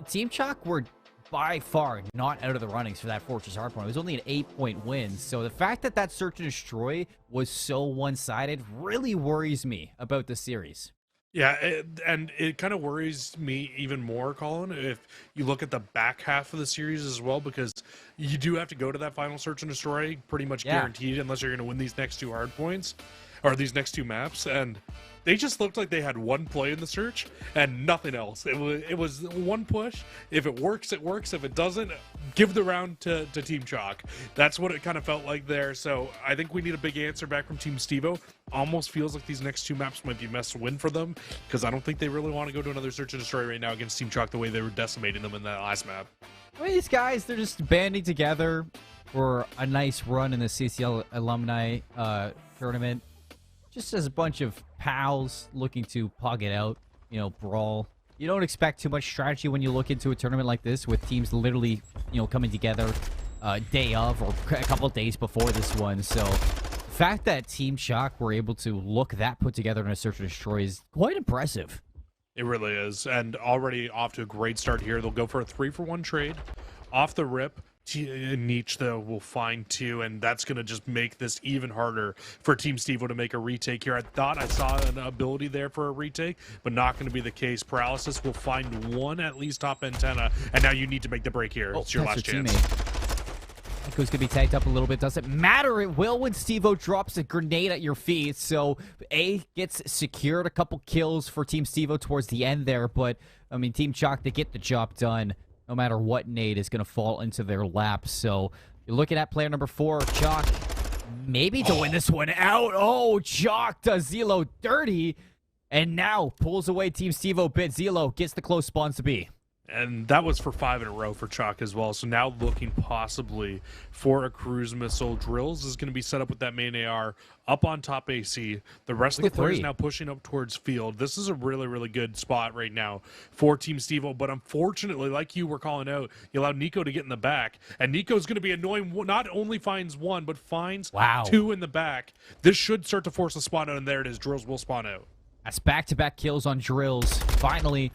Team Choc were by far not out of the runnings for that Fortress Hardpoint. It was only an 8-point win. So the fact that that Search and Destroy was so one-sided really worries me about the series. Yeah, and it kind of worries me even more, Colin, if you look at the back half of the series as well, because you do have to go to that final Search and Destroy pretty much guaranteed, unless you're going to win these next 2 hardpoints, or these next 2 maps, and they just looked like they had one play in the search and nothing else. It was one push. If it works, it works. If it doesn't, give the round to Team Choc. That's what it kind of felt like there. So I think we need a big answer back from Team Steevo. Almost feels like these next 2 maps might be a must win for them, because I don't think they really want to go to another Search and Destroy right now against Team Choc the way they were decimating them in that last map. I mean, these guys, they're just banding together for a nice run in the CCL Alumni tournament. Just as a bunch of pals looking to pug it out, brawl. You don't expect too much strategy when you look into a tournament like this with teams literally, coming together day of or a couple of days before this one. So the fact that Team Choc were able to look that put together in a Search and Destroy is quite impressive. It really is. And already off to a great start here. They'll go for a 3-for-1 trade off the rip. Niche, though, will find 2, and that's going to just make this even harder for Team Steevo to make a retake here. I thought I saw an ability there for a retake, but not going to be the case. Paralysis will find 1 at least top antenna, and now you need to make the break here. It's your last chance. Echo's going to be tagged up a little bit. Doesn't matter. It will when Steevo drops a grenade at your feet. So A gets secured a couple kills for Team Steevo towards the end there, but, I mean, Team Choc, they get the job done. No matter what nade is going to fall into their lap. So you're looking at player number 4, Choc, maybe to win this one out. Oh, Choc does Zelo dirty. And now pulls away Team Steevo bit. Zelo gets the close spawns to be. And that was for 5 in a row for Choc as well. So now looking possibly for a cruise missile. Drills is going to be set up with that main AR up on top AC. The rest of the players now pushing up towards field. This is a really, really good spot right now for Team Steevo. But unfortunately, like you were calling out, you allowed Nico to get in the back. And Nico's going to be annoying. Not only finds 1, but finds 2 in the back. This should start to force a spawn out. And there it is. Drills will spawn out. That's back-to-back kills on Drills. Finally,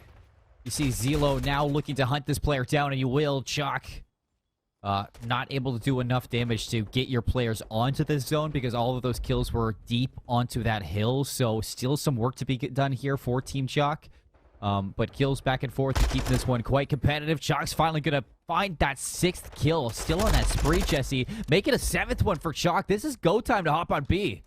you see Zelo now looking to hunt this player down, and you will. Choc not able to do enough damage to get your players onto this zone because all of those kills were deep onto that hill. So still some work to be done here for Team Choc. But kills back and forth to keep this one quite competitive. Choc's finally going to find that 6th kill. Still on that spree, Jesse. Make it a 7th one for Choc. This is go time to hop on B.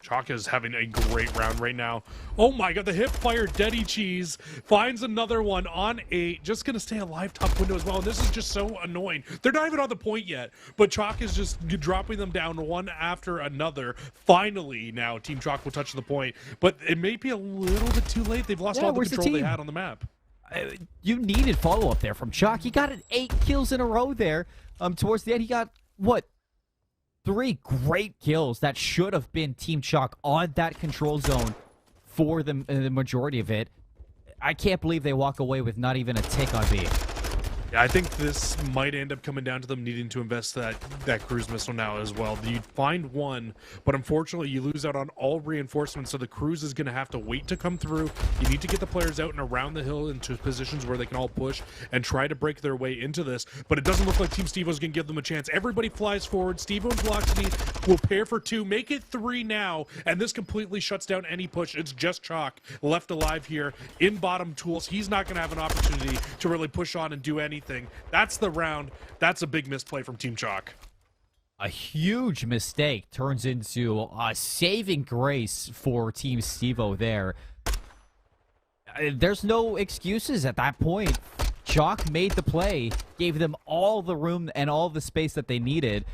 Choc is having a great round right now. Oh my god, the hip fire Deddy Cheese finds another one on 8. Just going to stay alive top window as well. And this is just so annoying. They're not even on the point yet, but Choc is just dropping them down one after another. Finally, now Team Choc will touch the point, but it may be a little bit too late. They've lost all the control they had on the map. You needed follow-up there from Choc. He got 8 kills in a row there. Towards the end, he got, what? 3 great kills that should have been Team Choc on that control zone for the majority of it. I can't believe they walk away with not even a tick on B. Yeah, I think this might end up coming down to them needing to invest that cruise missile now as well. You find one, but unfortunately you lose out on all reinforcements, so the cruise is going to have to wait to come through. You need to get the players out and around the hill into positions where they can all push and try to break their way into this, but it doesn't look like Team Steevo is going to give them a chance. Everybody flies forward. Steevo and Velocity will pair for 2, make it 3 now, and this completely shuts down any push. It's just Choc left alive here in bottom tools. He's not going to have an opportunity to really push on and do anything. That's the round. That's a big misplay from Team Choc. A huge mistake turns into a saving grace for Team Steevo there. There's no excuses at that point. Choc made the play, gave them all the room and all the space that they needed.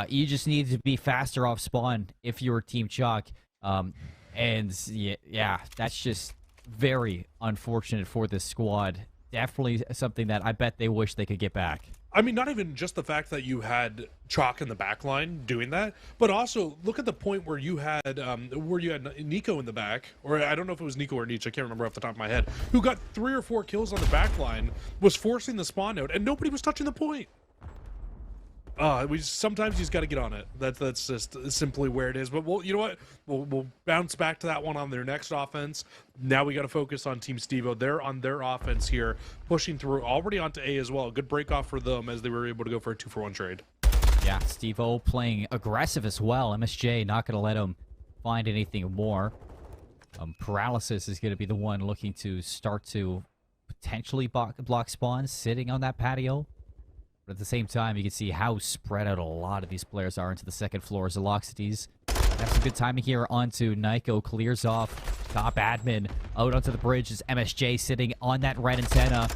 You just need to be faster off spawn if you're Team Choc. And yeah, that's just very unfortunate for this squad. Definitely something that I bet they wish they could get back. I mean, not even just the fact that you had Choc in the back line doing that, but also look at the point where you had Nico in the back, or I don't know if it was Nico or Nietzsche, I can't remember off the top of my head, who got 3 or 4 kills on the back line, was forcing the spawn out, and nobody was touching the point. Sometimes you just got to get on it. That's just simply where it is. But you know what? We'll bounce back to that one on their next offense. Now we got to focus on Team Steevo. They're on their offense here, pushing through already onto A as well. Good break off for them as they were able to go for a 2-for-1 trade. Yeah, Steevo playing aggressive as well. MSJ not going to let him find anything more. Paralysis is going to be the one looking to start to potentially block spawns, sitting on that patio. But at the same time, you can see how spread out a lot of these players are into the second floor. Zelocsities have some good timing here onto Nico. Clears off top admin. Out onto the bridge is MSJ sitting on that red antenna.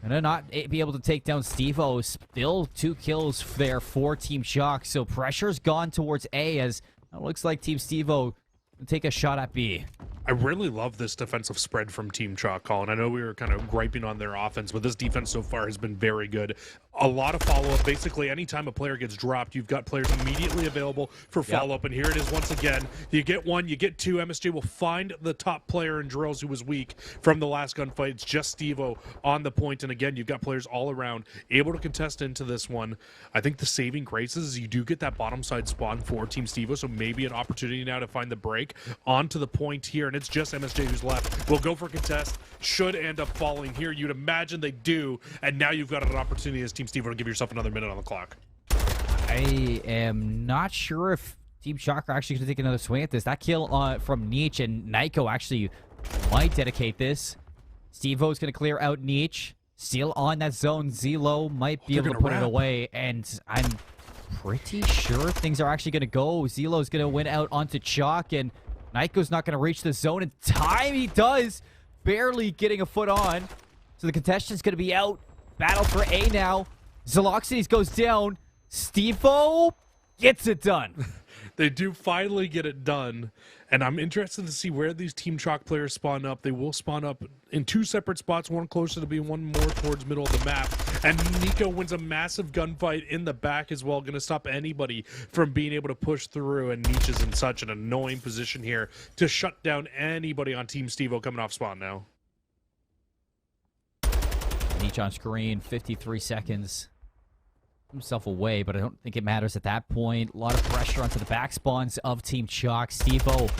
And not be able to take down Steevo. Still 2 kills there for Team Choc. So pressure's gone towards A as it looks like Team Steevo take a shot at B. I really love this defensive spread from Team Choc, Colin. I know we were kind of griping on their offense, but this defense so far has been very good. A lot of follow-up. Basically, anytime a player gets dropped, you've got players immediately available for follow-up. And here it is once again. You get 1, you get 2. MSJ will find the top player in drills who was weak from the last gunfight. It's just Steevo on the point. And again, you've got players all around able to contest into this one. I think the saving grace is you do get that bottom side spawn for Team Steevo, so maybe an opportunity now to find the break onto the point here. And it's just MSJ who's left. Will go for contest. Should end up falling here. You'd imagine they do. And now you've got an opportunity as Team Steevo to give yourself another minute on the clock. I am not sure if Team Choc are actually going to take another swing at this. That kill from Nietzsche and Nico actually might dedicate this. Steevo's going to clear out Nietzsche. Still on that zone. Zelo might be able to put it away. And I'm pretty sure things are actually going to go. Zelo's going to win out onto Choc. And Nico's not going to reach the zone in time. He does. Barely getting a foot on. So the contestant's going to be out. Battle for A now. Zeloxities goes down. Steevo gets it done. They do finally get it done. And I'm interested to see where these Team Choc players spawn up. They will spawn up in 2 separate spots, one closer to B, one more towards middle of the map. And Nico wins a massive gunfight in the back as well, going to stop anybody from being able to push through. And Nietzsche's in such an annoying position here to shut down anybody on Team Steevo coming off spawn now. Nietzsche on screen, 53 seconds. Himself away, but I don't think it matters at that point. A lot of pressure onto the back spawns of Team Choc. Steevo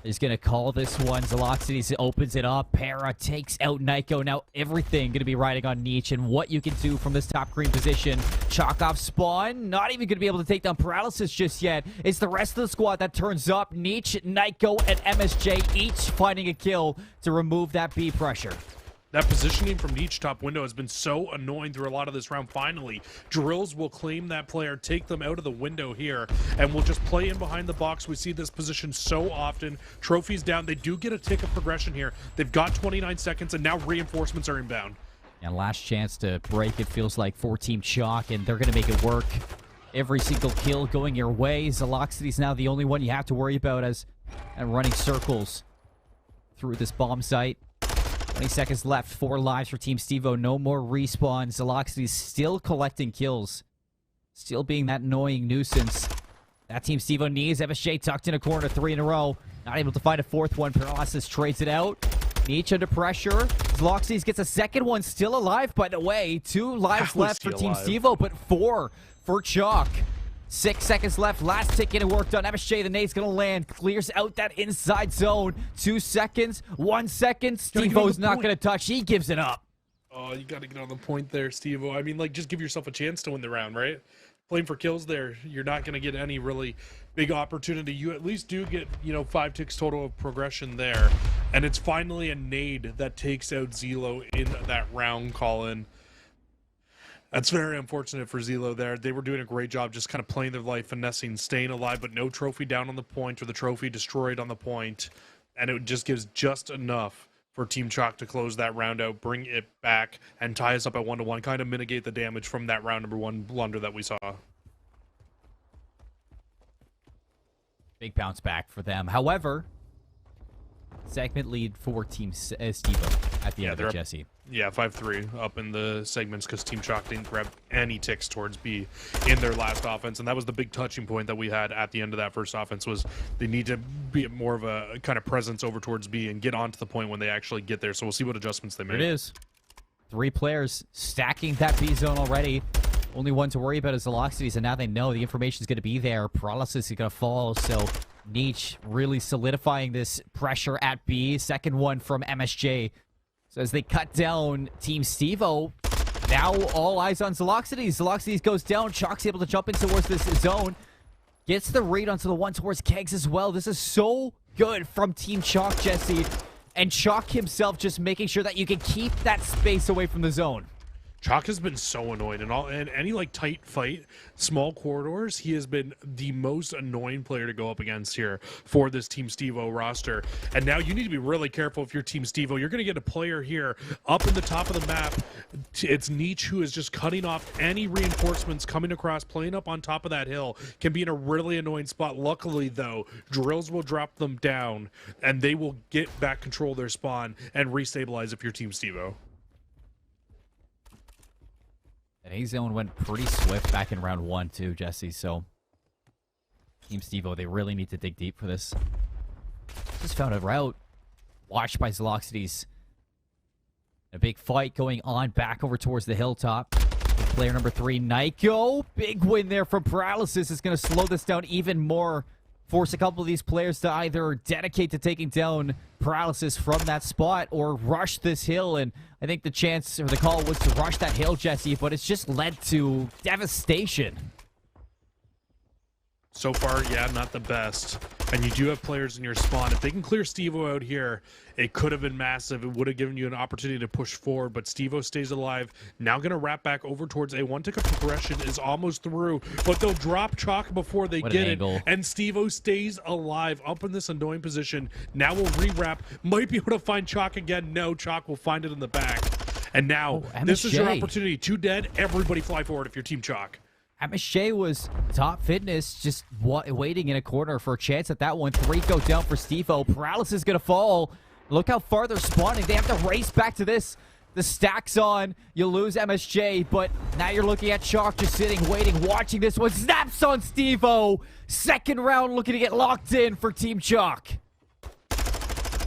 is going to call this one. Zeloxities opens it up. Para takes out Nico. Now everything going to be riding on Nietzsche and what you can do from this top green position. Choc off spawn. Not even going to be able to take down Paralysis just yet. It's the rest of the squad that turns up. Nietzsche, Nico, and MSJ each finding a kill to remove that B pressure. That positioning from each top window has been so annoying through a lot of this round. Finally, Drills will claim that player, take them out of the window here, and will just play in behind the box. We see this position so often. Trophies down. They do get a tick of progression here. They've got 29 seconds, and now reinforcements are inbound. And last chance to break, it feels like, for Team Choc, and they're going to make it work. Every single kill going your way. Zeloxity's now the only one you have to worry about as and running circles through this bomb site. 20 seconds left, 4 lives for Team Steevo. No more respawns. Zeloxity's still collecting kills. Still being that annoying nuisance. That Team Steevo needs. MSJ tucked in a corner, 3 in a row. Not able to find a 4th one. Paralysis trades it out. Nietzsche under pressure. Zloxys gets a second one, still alive, by the way. 2 lives How is left he for Team alive? Steevo, but 4 for Choc. 6 seconds left. Last tick getting work done. MSJ, the nade's going to land. Clears out that inside zone. 2 seconds. 1 second. Steevo's not going to touch. He gives it up. Oh, you got to get on the point there, Steevo. I mean, like, just give yourself a chance to win the round, right? Playing for kills there, you're not going to get any really big opportunity. You at least do get, 5 ticks total of progression there. And it's finally a nade that takes out Zelo in that round, Colin. That's very unfortunate for Zelo there. They were doing a great job just kind of playing their life, finessing, staying alive, but no trophy down on the point or the trophy destroyed on the point. And it just gives just enough for Team Choc to close that round out, bring it back, and tie us up at 1-1, kind of mitigate the damage from that round number 1 blunder that we saw. Big bounce back for them. However, segment lead for Team Steevo at the end of it, Jesse. Yeah, 5-3 up in the segments because Team Choc didn't grab any ticks towards B in their last offense, and that was the big touching point that we had at the end of that first offense was they need to be more of a kind of presence over towards B and get onto the point when they actually get there. So we'll see what adjustments they make. It is 3 players stacking that B zone already. Only one to worry about is Velocities, and now they know the information is going to be there. Paralysis is going to fall, so Nietzsche really solidifying this pressure at B. Second one from MSJ. So as they cut down Team Steevo, now all eyes on Zloxities. Zloxities goes down. Choc's able to jump in towards this zone. Gets the read onto the one towards Kegs as well. This is so good from Team Choc, Jesse. And Choc himself just making sure that you can keep that space away from the zone. Choc has been so annoying and any like tight fight, small corridors, he has been the most annoying player to go up against here for this Team Steevo roster. And now you need to be really careful if you're Team Steevo. You're going to get a player here up in the top of the map. It's Nietzsche who is just cutting off any reinforcements coming across, playing up on top of that hill. Can be in a really annoying spot. Luckily, though, drills will drop them down and they will get back control of their spawn and restabilize if you're Team Steevo. And A-Zone went pretty swift back in round 1, too, Jesse, so Team Steevo, they really need to dig deep for this. Just found a route. Watched by Zloxities. A big fight going on back over towards the hilltop. Player number 3, Nyko. Big win there from Paralysis. Is going to slow this down even more. Force a couple of these players to either dedicate to taking down Paralysis from that spot or rush this hill. And I think the chance or the call was to rush that hill, Jesse, but it's just led to devastation. So far, yeah, not the best. And you do have players in your spawn. If they can clear Steevo out here, it could have been massive. It would have given you an opportunity to push forward, but Steevo stays alive. Now going to wrap back over towards A. One tick of progression is almost through, but they'll drop Choc before they get it. And Steevo stays alive up in this annoying position. Now we'll re-wrap. Might be able to find Choc again. No, Choc will find it in the back. And now, this is your opportunity. 2 dead. Everybody fly forward if you're Team Choc. MSJ was top fitness, just waiting in a corner for a chance at that one. 3 go down for Steevo. Paralysis is going to fall. Look how far they're spawning. They have to race back to this. The stack's on. You lose MSJ, but now you're looking at Choc just sitting, waiting, watching this one. Snaps on Steevo. Second round looking to get locked in for Team Choc.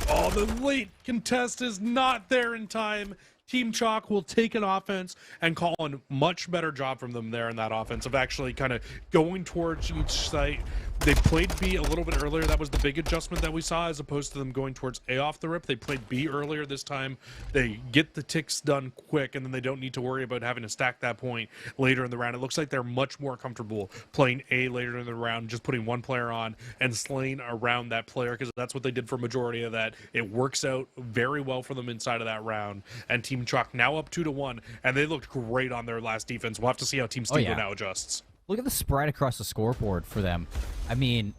Oh, the late contest is not there in time. Team Choc will take an offense and call a much better job from them there in that offense of actually kind of going towards each site. They played B a little bit earlier. That was the big adjustment that we saw as opposed to them going towards A off the rip. They played B earlier this time. They get the ticks done quick, and then they don't need to worry about having to stack that point later in the round. It looks like they're much more comfortable playing A later in the round, just putting one player on and slaying around that player because that's what they did for majority of that. It works out very well for them inside of that round. And Team Choc now up 2-1, and they looked great on their last defense. We'll have to see how Team Steevo now adjusts. Look at the spread across the scoreboard for them. I mean,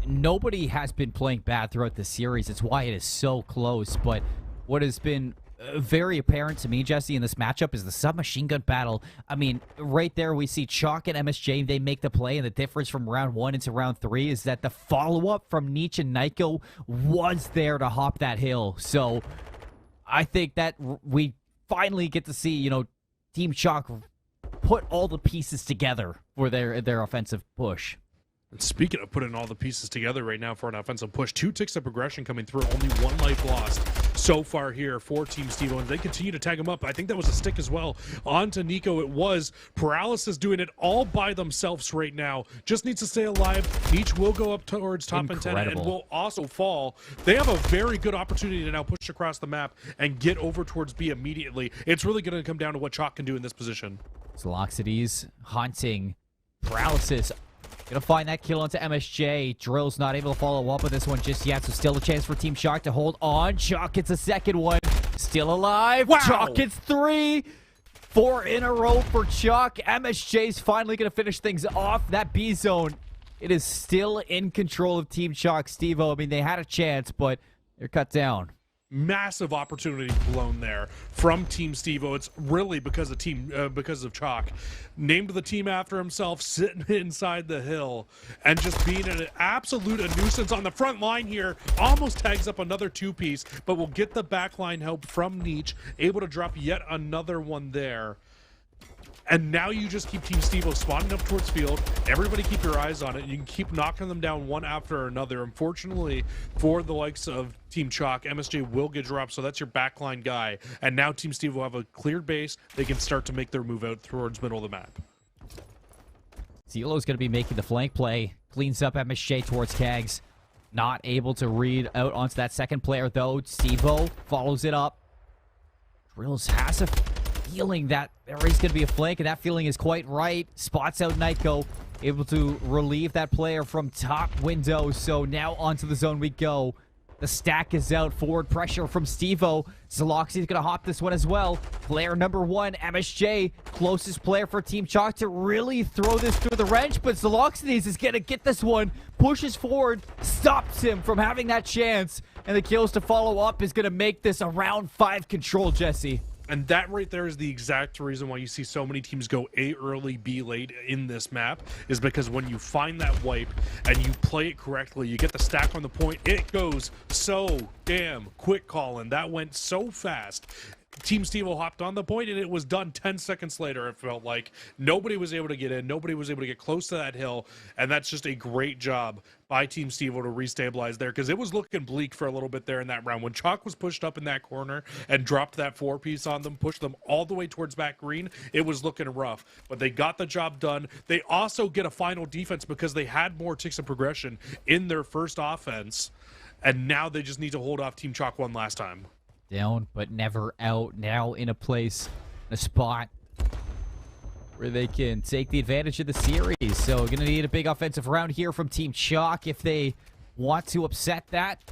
nobody has been playing bad throughout the series. It's why it is so close. But what has been very apparent to me, Jesse, in this matchup is the submachine gun battle. I mean, right there we see Choc and MSJ. They make the play, and the difference from round 1 into round 3 is that the follow-up from Nietzsche and Nyko was there to hop that hill. So I think that we finally get to see, you know, Team Choc put all the pieces together for their offensive push. And speaking of putting all the pieces together right now for an offensive push, 2 ticks of progression coming through, only 1 life lost so far here for Team Steevo, and they continue to tag him up. I think that was a stick as well. On to Nico it was. Paralysis doing it all by themselves right now. Just needs to stay alive. Each will go up towards top antenna and will also fall. They have a very good opportunity to now push across the map and get over towards B immediately. It's really going to come down to what Choc can do in this position. Zeloxities hunting. Paralysis. Gonna find that kill onto MSJ. Drill's not able to follow up with this one just yet, so still a chance for Team Choc to hold on. Choc gets a second one. Still alive. Wow. Choc gets 3. 4 in a row for Choc. MSJ's finally gonna finish things off. That B zone, it is still in control of Team Choc. Steevo, I mean, they had a chance, but they're cut down. Massive opportunity blown there from Team Steevo. It's really because of Choc. Named the team after himself, sitting inside the hill and just being an absolute nuisance on the front line here. Almost tags up another 2-piece, but will get the backline help from Nietzsche. Able to drop yet another one there. And now you just keep Team Steevo spawning up towards field. Everybody keep your eyes on it. You can keep knocking them down one after another. Unfortunately, for the likes of Team Choc, MSJ will get dropped, so that's your backline guy. And now Team Steevo will have a cleared base. They can start to make their move out towards middle of the map. Cilo's going to be making the flank play. Cleans up MSJ towards Kags. Not able to read out onto that second player, though. Steevo follows it up. Drills has a feeling that there is going to be a flank, and that feeling is quite right. Spots out Nyko, able to relieve that player from top window. So now onto the zone we go. The stack is out. Forward pressure from Steevo. Zeloxi's going to hop this one as well. Player number 1, MSJ, closest player for Team Choc to really throw this through the wrench, but Zeloxides is going to get this one, pushes forward, stops him from having that chance, and the kills to follow up is going to make this a round 5 control, Jesse. And that right there is the exact reason why you see so many teams go A early, B late in this map, is because when you find that wipe and you play it correctly, you get the stack on the point, it goes so damn quick, Colin. That went so fast. Team Steevo hopped on the point and it was done 10 seconds later. It felt like nobody was able to get in, nobody was able to get close to that hill, and that's just a great job by Team Steevo to restabilize there, because it was looking bleak for a little bit there in that round. When Choc was pushed up in that corner and dropped that 4-piece on them, pushed them all the way towards back green, it was looking rough, but they got the job done. They also get a final defense because they had more ticks of progression in their first offense, and now they just need to hold off Team Choc one last time. Down, but never out. Now in a place, a spot where they can take the advantage of the series. So going to need a big offensive round here from Team Choc if they want to upset that.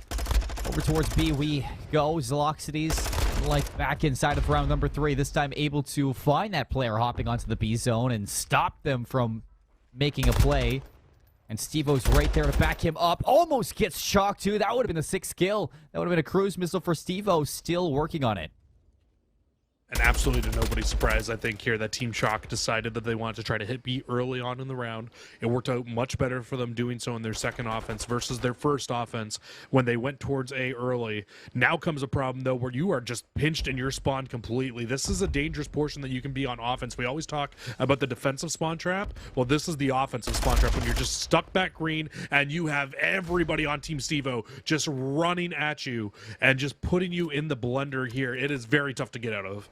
Over towards B we go. Zeloxides, like back inside of round number 3, this time able to find that player hopping onto the B zone and stop them from making a play. And Steevo's right there to back him up. Almost gets Choc too. That would have been a 6th kill. That would have been a cruise missile for Steevo. Still working on it. And absolutely to nobody's surprise, I think here that Team Choc decided that they wanted to try to hit B early on in the round. It worked out much better for them doing so in their second offense versus their first offense when they went towards A early. Now comes a problem, though, where you are just pinched in your spawn completely. This is a dangerous portion that you can be on offense. We always talk about the defensive spawn trap. Well, this is the offensive spawn trap when you're just stuck back green and you have everybody on Team Steevo just running at you and just putting you in the blender here. It is very tough to get out of.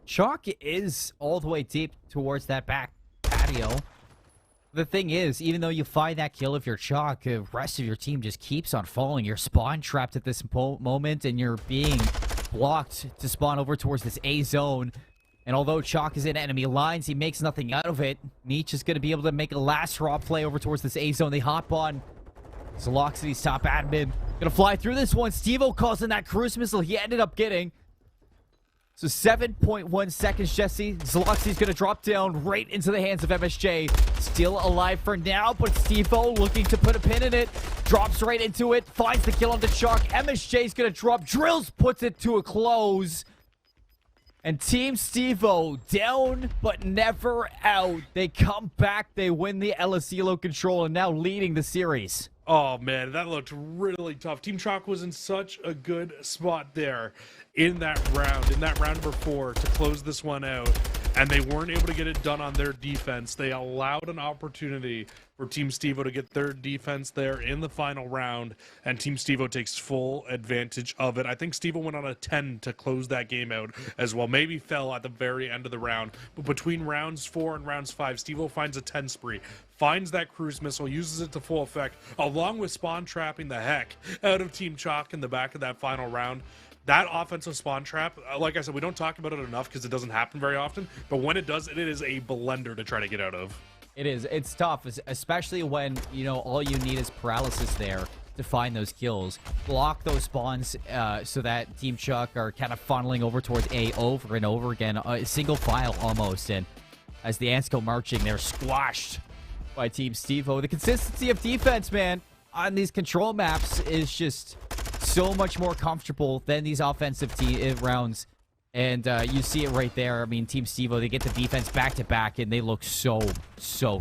Choc is all the way deep towards that back patio. The thing is, even though you find that kill if you're Choc, the rest of your team just keeps on falling. You're spawn trapped at this moment, and you're being blocked to spawn over towards this A zone. And although Choc is in enemy lines, he makes nothing out of it. Nietzsche is going to be able to make a last raw play over towards this A zone. They hop on. Zeloxides top admin. Gonna fly through this one. Steevo calls in that cruise missile he ended up getting. So 7.1 seconds, Jesse. Zeloxi's going to drop down right into the hands of MSJ. Still alive for now, but Steevo looking to put a pin in it. Drops right into it. Finds the kill on the Choc. MSJ's going to drop. Drills puts it to a close. And Team Steevo down, but never out. They come back. They win the LSELO control and now leading the series. Oh, man, that looked really tough. Team Choc was in such a good spot there in that round number 4 to close this one out. and they weren't able to get it done on their defense. They allowed an opportunity for Team Steevo to get their defense there in the final round, and Team Steevo takes full advantage of it. I think Steevo went on a 10 to close that game out as well. Maybe fell at the very end of the round, but between rounds 4 and rounds 5, Steevo finds a 10 spree, finds that cruise missile, uses it to full effect, along with spawn trapping the heck out of Team Choc in the back of that final round. That offensive spawn trap, like I said, we don't talk about it enough because it doesn't happen very often, but when it does, it is a blender to try to get out of. It is. It's tough, especially when, you know, all you need is paralysis there to find those kills. Block those spawns so that Team Choc are kind of funneling over towards A over and over again, a single file almost, and as the ants go marching, they're squashed by Team Steevo. The consistency of defense, man, on these control maps is just so much more comfortable than these offensive rounds. And you see it right there. I mean, Team Steevo, they get the defense back-to-back, and they look so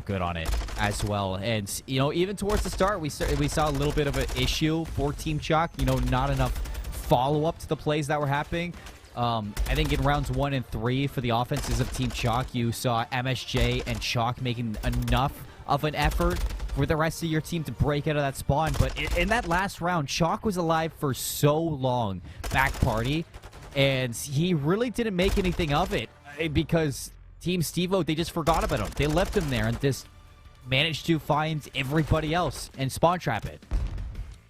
good on it as well. And, you know, even towards the start, we saw a little bit of an issue for Team Choc. You know, not enough follow-up to the plays that were happening. I think in rounds 1 and 3 for the offenses of Team Choc, you saw MSJ and Choc making enough of an effort for the rest of your team to break out of that spawn. But in that last round, Choc was alive for so long, back party, and he really didn't make anything of it because Team Steevo, they just forgot about him. They left him there and just managed to find everybody else and spawn trap it.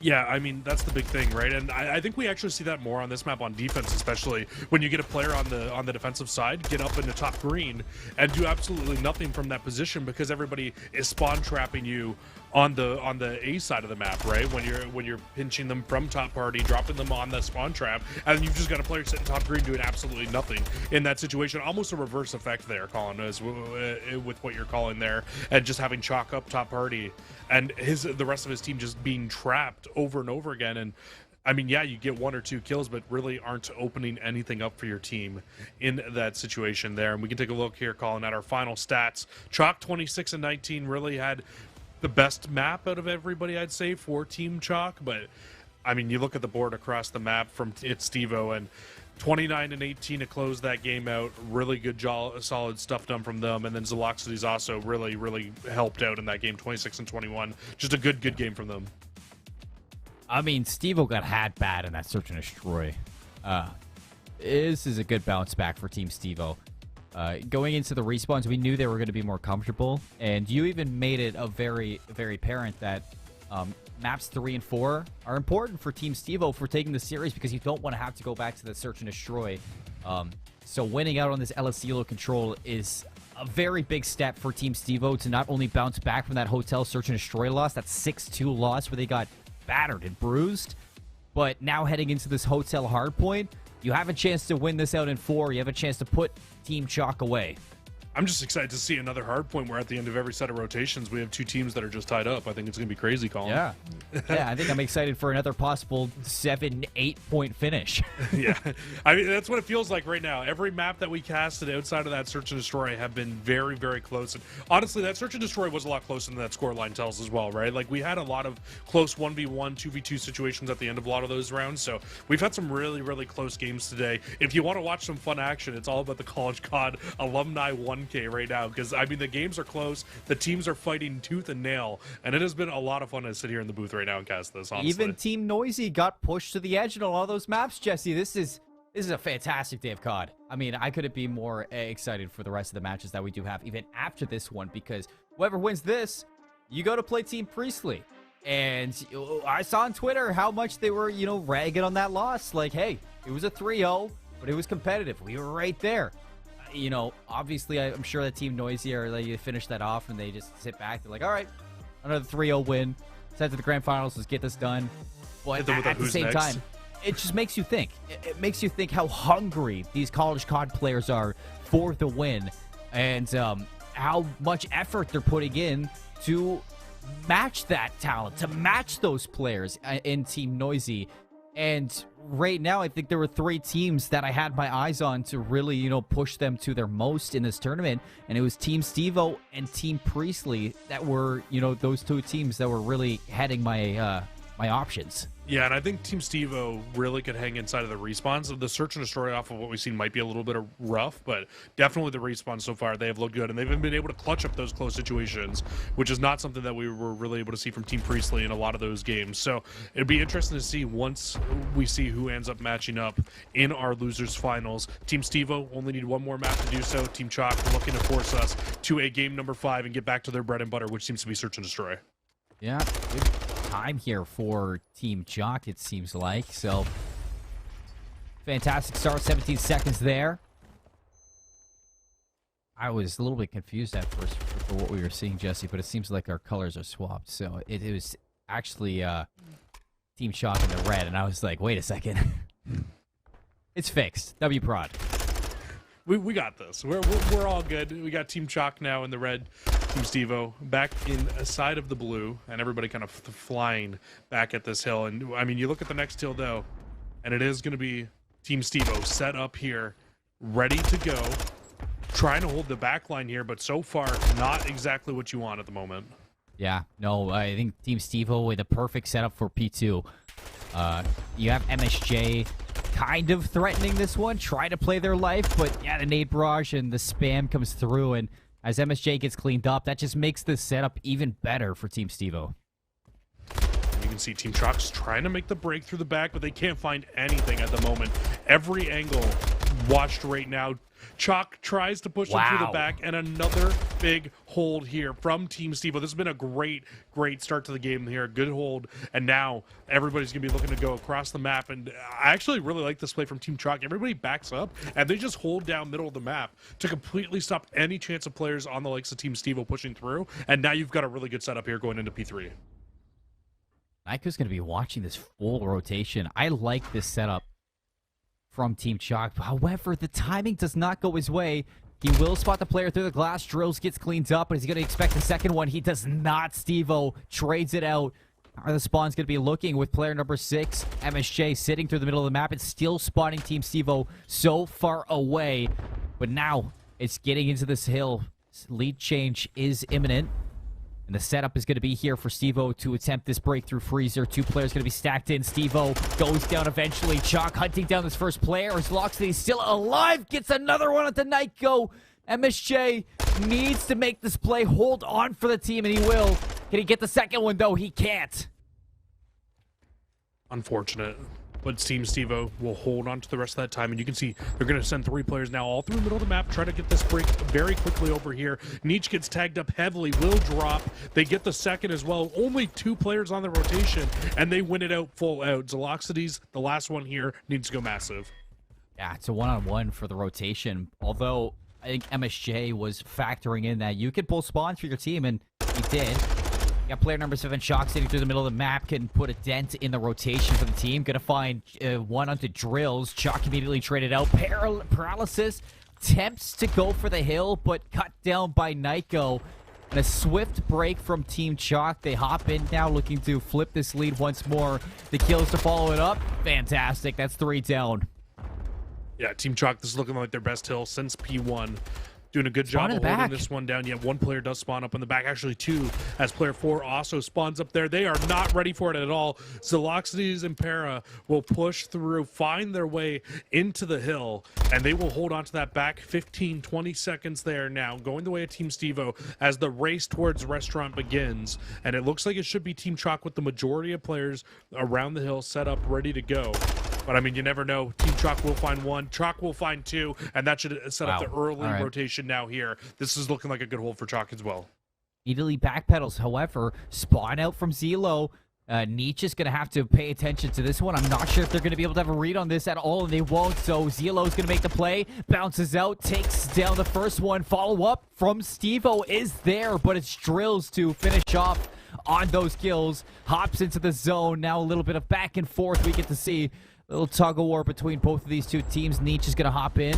Yeah, I mean, that's the big thing, right? And I think we actually see that more on this map on defense, especially when you get a player on the defensive side, get up in the top green and do absolutely nothing from that position because everybody is spawn trapping you on the A side of the map, right? When you're pinching them from top party, dropping them on the spawn trap, and you've just got a player sitting top green doing absolutely nothing in that situation. Almost a reverse effect there, Colin, is with what you're calling there, and just having Choc up top party and the rest of his team just being trapped over and over again. And I mean, yeah, you get 1 or 2 kills, but really aren't opening anything up for your team in that situation there. And we can take a look here, Colin, at our final stats. Choc 26 and 19 really had the best map out of everybody, I'd say, for Team Choc. But I mean, you look at the board across the map from Steevo, and 29 and 18 to close that game out. Really good, solid stuff done from them. And then Zeloxity's also really helped out in that game, 26 and 21. Just a good game from them. I mean, Steevo got had bad in that search and destroy. This is a good bounce back for Team Steevo. Going into the respawns, we knew they were going to be more comfortable, and you even made it a very apparent that maps 3 and 4 are important for Team Steevo for taking the series because you don't want to have to go back to the search and destroy. So winning out on this El Asilo control is a very big step for Team Steevo to not only bounce back from that hotel search and destroy loss, that 6-2 loss where they got battered and bruised, but now heading into this hotel hardpoint, you have a chance to win this out in 4. You have a chance to put Team Choc away. I'm just excited to see another hard point where at the end of every set of rotations, we have 2 teams that are just tied up. I think it's going to be crazy, Colin. Yeah. Yeah, I think I'm excited for another possible 7-8 point finish. Yeah. I mean, that's what it feels like right now. Every map that we casted outside of that search and destroy have been very close. And honestly, that search and destroy was a lot closer than that score line tells as well, right? Like, we had a lot of close 1v1, 2v2 situations at the end of a lot of those rounds. So we've had some really close games today. If you want to watch some fun action, it's all about the College COD Alumni 1K right now, because I mean, the games are close, the teams are fighting tooth and nail, and it has been a lot of fun to sit here in the booth right now and cast this, honestly. Even Team Noisy got pushed to the edge on all those maps, Jesse. This is a fantastic day of COD. I mean, I couldn't be more excited for the rest of the matches that we do have, even after this one, because whoever wins this, you go to play Team Priestley. And I saw on Twitter how much they were, ragging on that loss. Like, hey, it was a 3-0, but it was competitive. We were right there. Obviously, I'm sure that Team Noisy are like, to finish that off, and they just sit back. They're like, all right, another 3-0 win. Let's head to the grand finals. Let's get this done. But at the same time, it just makes you think. It makes you think how hungry these college COD players are for the win, and how much effort they're putting in to match that talent, to match those players in Team Noisy. And right now, I think there were 3 teams that I had my eyes on to really, push them to their most in this tournament. And it was Team Steevo and Team Priestley that were, those 2 teams that were really heading my my options. Yeah, and I think Team Steevo really could hang inside of the respawns. The search and destroy off of what we've seen might be a little bit of rough, but definitely the respawns so far, they have looked good, and they've been able to clutch up those close situations, which is not something that we were really able to see from Team Priestley in a lot of those games. So it'd be interesting to see once we see who ends up matching up in our losers finals. Team Steevo only need one more map to do so. Team Choc looking to force us to a game number 5 and get back to their bread and butter, which seems to be search and destroy. Yeah, good time here for Team Choc, it seems like. So, fantastic start, 17 seconds there. I was a little bit confused at first for what we were seeing, Jesse, but it seems like our colors are swapped. So, it was actually Team Choc in the red, and I was like, wait a second. It's fixed. W prod. We got this. We're all good. We got Team Choc now in the red, Team Steevo back inside of the blue, and everybody kind of flying back at this hill. And I mean, you look at the next hill though, and it is going to be Team Steevo set up here, ready to go, trying to hold the back line here, but so far not exactly what you want at the moment. Yeah, no, I think Team Steevo with a perfect setup for P2. You have MSJ kind of threatening this one, try to play their life, but yeah, the nade barrage and the spam comes through, and as MSJ gets cleaned up, that just makes the setup even better for Team Steevo. You can see Team Choc's trying to make the break through the back, but they can't find anything at the moment. Every angle watched right now. Choc tries to push them through the back, and another big hold here from Team Steevo. This has been a great start to the game here. Good hold, and now everybody's going to be looking to go across the map, and I actually really like this play from Team Choc. Everybody backs up, and they just hold down middle of the map to completely stop any chance of players on the likes of Team Steevo pushing through, and now you've got a really good setup here going into P3. Niko's going to be watching this full rotation. I like this setup from Team Choc. However, the timing does not go his way. He will spot the player through the glass. Drills gets cleaned up, but he's going to expect the second one. He does not. Steevo trades it out. The spawn's going to be looking with player number 6, MSJ, sitting through the middle of the map and still spotting Team Steevo so far away. But now it's getting into this hill. Lead change is imminent. And the setup is going to be here for Steevo to attempt this breakthrough freezer. 2 players going to be stacked in. Steevo goes down eventually. Choc hunting down this first player. As Loxley is still alive. Gets another one at the Niko. MSJ needs to make this play. Hold on for the team, and he will. Can he get the second one, though? He can't. Unfortunate. But Team Steevo will hold on to the rest of that time, and you can see they're going to send 3 players now all through the middle of the map, try to get this break very quickly over here. Neech gets tagged up heavily, will drop. They get the second as well. Only 2 players on the rotation, and they win it out full out. Zeloxides, the last one here, needs to go massive. Yeah, it's a one-on-one for the rotation, although I think MSJ was factoring in that you could pull spawns for your team, and he did. Got player number 7, Choc, sitting through the middle of the map, can put a dent in the rotation for the team. Gonna find one onto Drills. Choc immediately traded out. Paralysis attempts to go for the hill, but cut down by Niko. And a swift break from Team Choc. They hop in now, looking to flip this lead once more. The kills to follow it up. Fantastic. That's 3 down. Yeah, Team Choc, this is looking like their best hill since P1. Doing a good job of holding this one down. Yet 1 player does spawn up in the back. Actually 2, as player 4 also spawns up there. They are not ready for it at all. Zeloxides and Para will push through, find their way into the hill, and they will hold on to that back 15, 20 seconds there now. Going the way of Team Steevo as the race towards restaurant begins. And it looks like it should be Team Choc with the majority of players around the hill set up, ready to go. But, I mean, you never know. Team Choc will find 1. Choc will find 2. And that should set up the early rotation now here. This is looking like a good hold for Choc as well. Immediately backpedals. However, spawn out from Zelo. Neech is going to have to pay attention to this one. I'm not sure if they're going to be able to have a read on this at all, and they won't. So Zelo's going to make the play. Bounces out. Takes down the first one. Follow-up from Steevo is there, but it's Drills to finish off on those kills. Hops into the zone. Now a little bit of back and forth we get to see. A little tug-of-war between both of these 2 teams. Neech is going to hop in.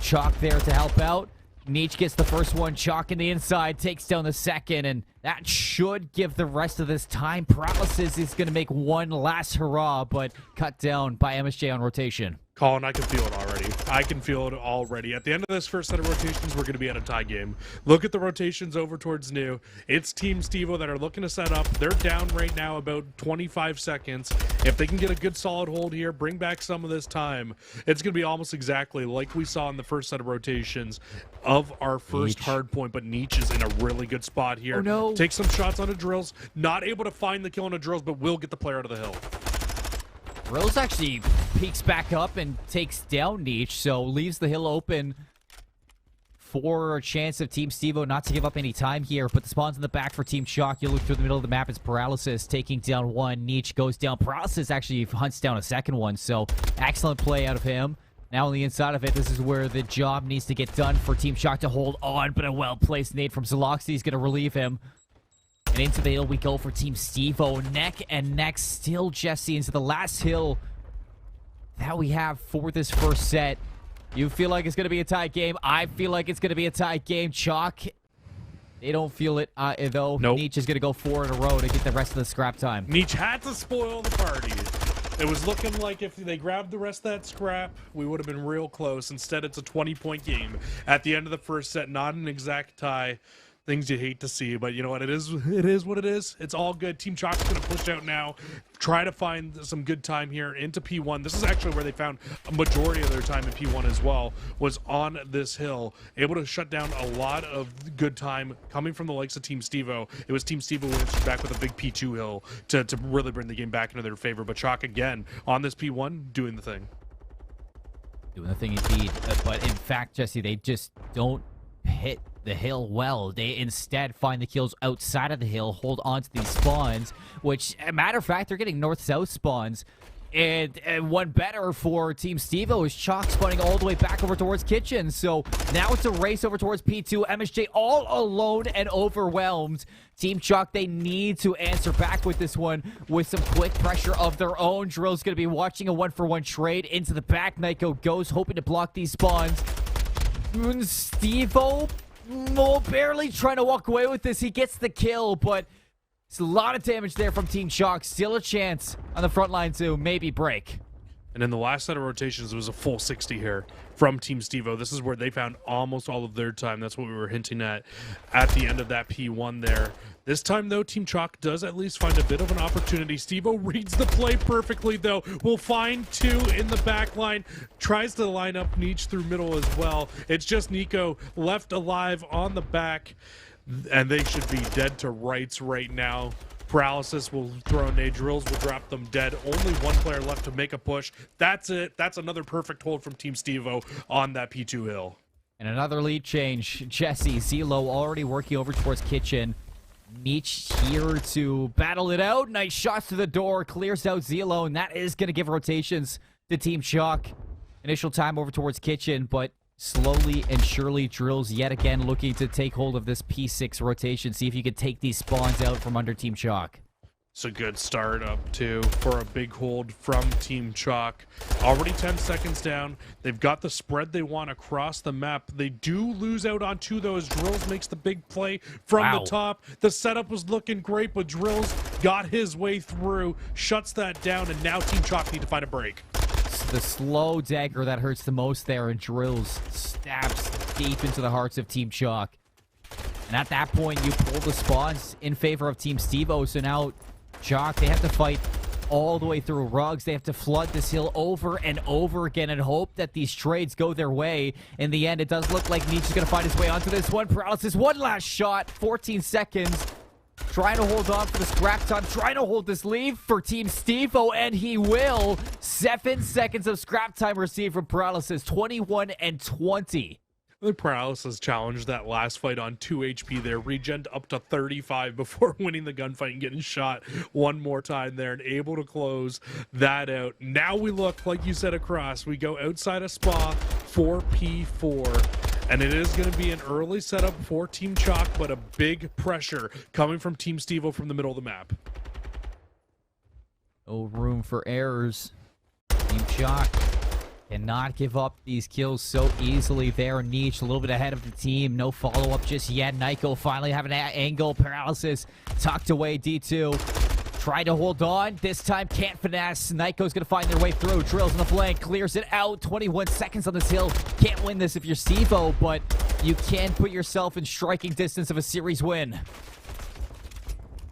Choc there to help out. Neech gets the first one. Choc in the inside. Takes down the second. And that should give the rest of this time. Paralysis is going to make one last hurrah, but cut down by MSJ on rotation. Colin, I can feel it already. I can feel it already. At the end of this first set of rotations, we're going to be at a tie game. Look at the rotations over towards New. It's Team Steevo that are looking to set up. They're down right now about 25 seconds. If they can get a good solid hold here, bring back some of this time, it's going to be almost exactly like we saw in the first set of rotations of our first hard point. But Nietzsche is in a really good spot here. Oh, no. Take some shots onto Drills. Not able to find the kill on a Drills, but will get the player out of the hill. Drills actually peeks back up and takes down Nietzsche, so leaves the hill open for a chance of Team Steevo not to give up any time here. But the spawn's in the back for Team Choc. You look through the middle of the map, it's Paralysis taking down one. Nietzsche goes down. Paralysis actually hunts down a second one, so excellent play out of him. Now on the inside of it, this is where the job needs to get done for Team Choc to hold on, but a well-placed nade from Zaloxy is going to relieve him. And into the hill we go for Team Steevo. Neck and neck still, Jesse, into the last hill that we have for this first set. You feel like it's going to be a tight game. I feel like it's going to be a tight game. Choc, they don't feel it, though. Nope. Nietzsche is going to go 4 in a row to get the rest of the scrap time. Nietzsche had to spoil the party. It was looking like if they grabbed the rest of that scrap, we would have been real close. Instead, it's a 20-point game at the end of the first set. Not an exact tie. Things you hate to see, but you know what? It is what it is. It's all good. Team Choc is going to push out now, try to find some good time here into P1. This is actually where they found a majority of their time in P1 as well, was on this hill. Able to shut down a lot of good time coming from the likes of Team Steevo. It was Team Steevo who answered back with a big P2 hill to really bring the game back into their favor. But Choc, again, on this P1, doing the thing. Doing the thing indeed. But in fact, Jesse, they just don't hit the hill well. They instead find the kills outside of the hill, hold on to these spawns, which, a matter of fact, they're getting north-south spawns. And one better for Team Steevo is Choc spawning all the way back over towards Kitchen. So now it's a race over towards P2. MSJ all alone and overwhelmed. Team Choc, they need to answer back with this one with some quick pressure of their own. Drill's going to be watching a one-for-one trade into the back. Nyko goes, hoping to block these spawns. Steevo, barely trying to walk away with this. He gets the kill, but it's a lot of damage there from Team Choc. Still a chance on the front line to maybe break. And in the last set of rotations, it was a full 60 here from Team Steevo. This is where they found almost all of their time. That's what we were hinting at the end of that P1 there. This time, though, Team Choc does at least find a bit of an opportunity. Steevo reads the play perfectly, though. Will find two in the back line. Tries to line up Nietzsche through middle as well. It's just Nico left alive on the back, and they should be dead to rights right now. Paralysis will throw a nade. Drills will drop them dead. Only one player left to make a push. That's it. That's another perfect hold from Team Steevo on that P2 hill. And another lead change. Jesse, Zelo already working over towards Kitchen. Nietzsche here to battle it out. Nice shots to the door. Clears out Zelo, and that is going to give rotations to Team Choc. Initial time over towards Kitchen, but slowly and surely Drills yet again looking to take hold of this P6 rotation. See if you can take these spawns out from under Team Choc. It's a good start up, too, for a big hold from Team Choc. Already 10 seconds down. They've got the spread they want across the map. They do lose out on two, though, as Drills makes the big play from the top. The setup was looking great, but Drills got his way through, shuts that down, and now Team Choc need to find a break. It's the slow dagger that hurts the most there, and Drills stabs deep into the hearts of Team Choc. And at that point, you pull the spawns in favor of Team Steevo, so now Choc, they have to fight all the way through rugs. They have to flood this hill over and over again and hope that these trades go their way. In the end, it does look like Nietzsche's going to find his way onto this one. Paralysis, one last shot, 14 seconds. Trying to hold on for the scrap time, trying to hold this lead for Team Steevo, and he will. 7 seconds of scrap time received from Paralysis, 21 and 20. The Paralysis challenged that last fight on 2 HP there, regen up to 35 before winning the gunfight and getting shot one more time there and able to close that out. Now we look, like you said, across. We go outside of Spa for P4. And it is going to be an early setup for Team Choc, but a big pressure coming from Team Steevo from the middle of the map. No room for errors. Team Choc cannot give up these kills so easily there. Nietzsche a little bit ahead of the team. No follow-up just yet. Nyko finally having an angle. Paralysis tucked away. D2 Try to hold on. This time can't finesse. Nyko's going to find their way through. Drills on the flank. Clears it out. 21 seconds on this hill. Can't win this if you're Steevo, but you can put yourself in striking distance of a series win.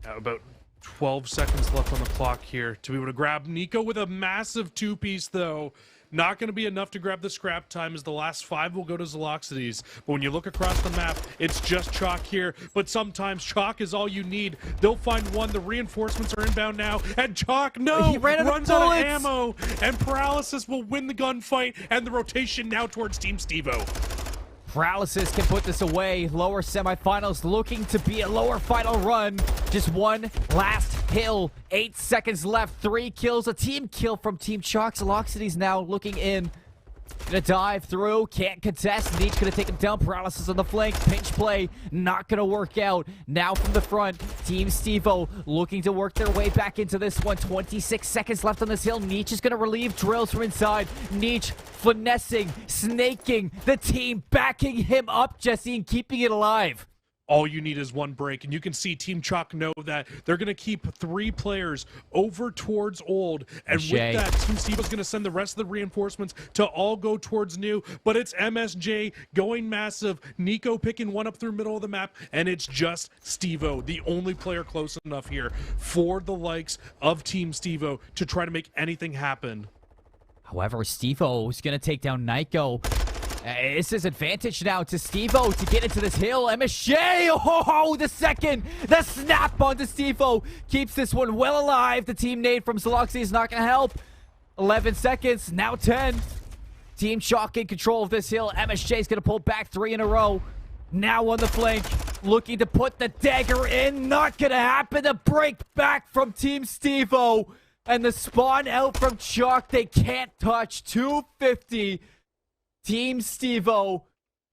About 12 seconds left on the clock here to be able to grab Nico with a massive two-piece, though. Not going to be enough to grab the scrap time, as the last 5 will go to Zaloxides. But when you look across the map, it's just Choc here. But sometimes Choc is all you need. They'll find one. The reinforcements are inbound now. And Choc, no, he runs out of ammo. And Paralysis will win the gunfight. And the rotation now towards Team Steevo. Paralysis can put this away. Lower semifinals looking to be a lower final run. Just one last hill. 8 seconds left. 3 kills. A team kill from Team Choc. Zaloxides now looking in. Gonna dive through. Can't contest. Neach gonna take him down. Paralysis on the flank. Pinch play. Not gonna work out. Now from the front. Team Steevo looking to work their way back into this one. 26 seconds left on this hill. Neach is gonna relieve drills from inside. Neach finessing, snaking. The team backing him up, Jesse, and keeping it alive. All you need is one break, and you can see Team Choc know that they're going to keep 3 players over towards old, and with that, Team Steevo's going to send the rest of the reinforcements to all go towards new, but it's MSJ going massive, Nico picking one up through middle of the map, and it's just Steevo, the only player close enough here for the likes of Team Steevo to try to make anything happen. However, Steevo is going to take down Nyko. This is advantage now to Steevo to get into this hill. MSJ, oh, the second, the snap onto Steevo keeps this one well alive. The team nade from Zaloxides is not going to help. 11 seconds, now 10. Team Choc in control of this hill. MSJ is going to pull back 3 in a row. Now on the flank, looking to put the dagger in. Not going to happen. The break back from Team Steevo. And the spawn out from Choc, they can't touch. 250. Team Steevo,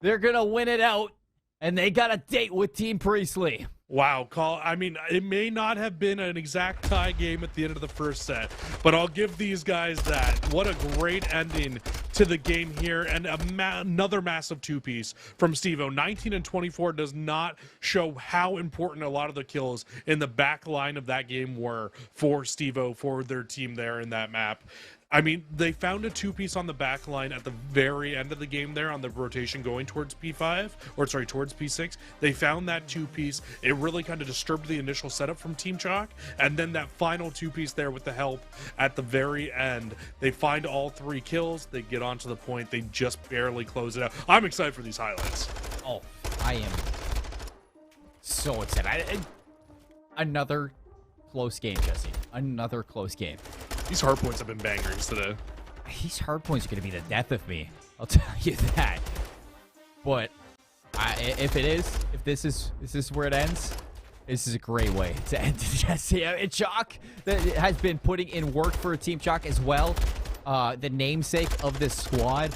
they're going to win it out, and they got a date with Team Priestley. Wow, Call. I mean, it may not have been an exact tie game at the end of the first set, but I'll give these guys that. What a great ending to the game here, and another massive two-piece from Steevo. 19 and 24 does not show how important a lot of the kills in the back line of that game were for Steevo, for their team there in that map. I mean, they found a two-piece on the back line at the very end of the game there on the rotation going towards P5, or sorry, towards P6. They found that two-piece. It really kind of disturbed the initial setup from Team Choc, and then that final two-piece there with the help at the very end. They find all 3 kills. They get onto the point. They just barely close it out. I'm excited for these highlights. Oh, I am so excited. Another close game, Jesse. Another close game. These hard points have been bangers today. These hard points are going to be the death of me. I'll tell you that. But if this is where it ends, this is a great way to end it, Jesse. Choc that has been putting in work for Team Choc as well. The namesake of this squad.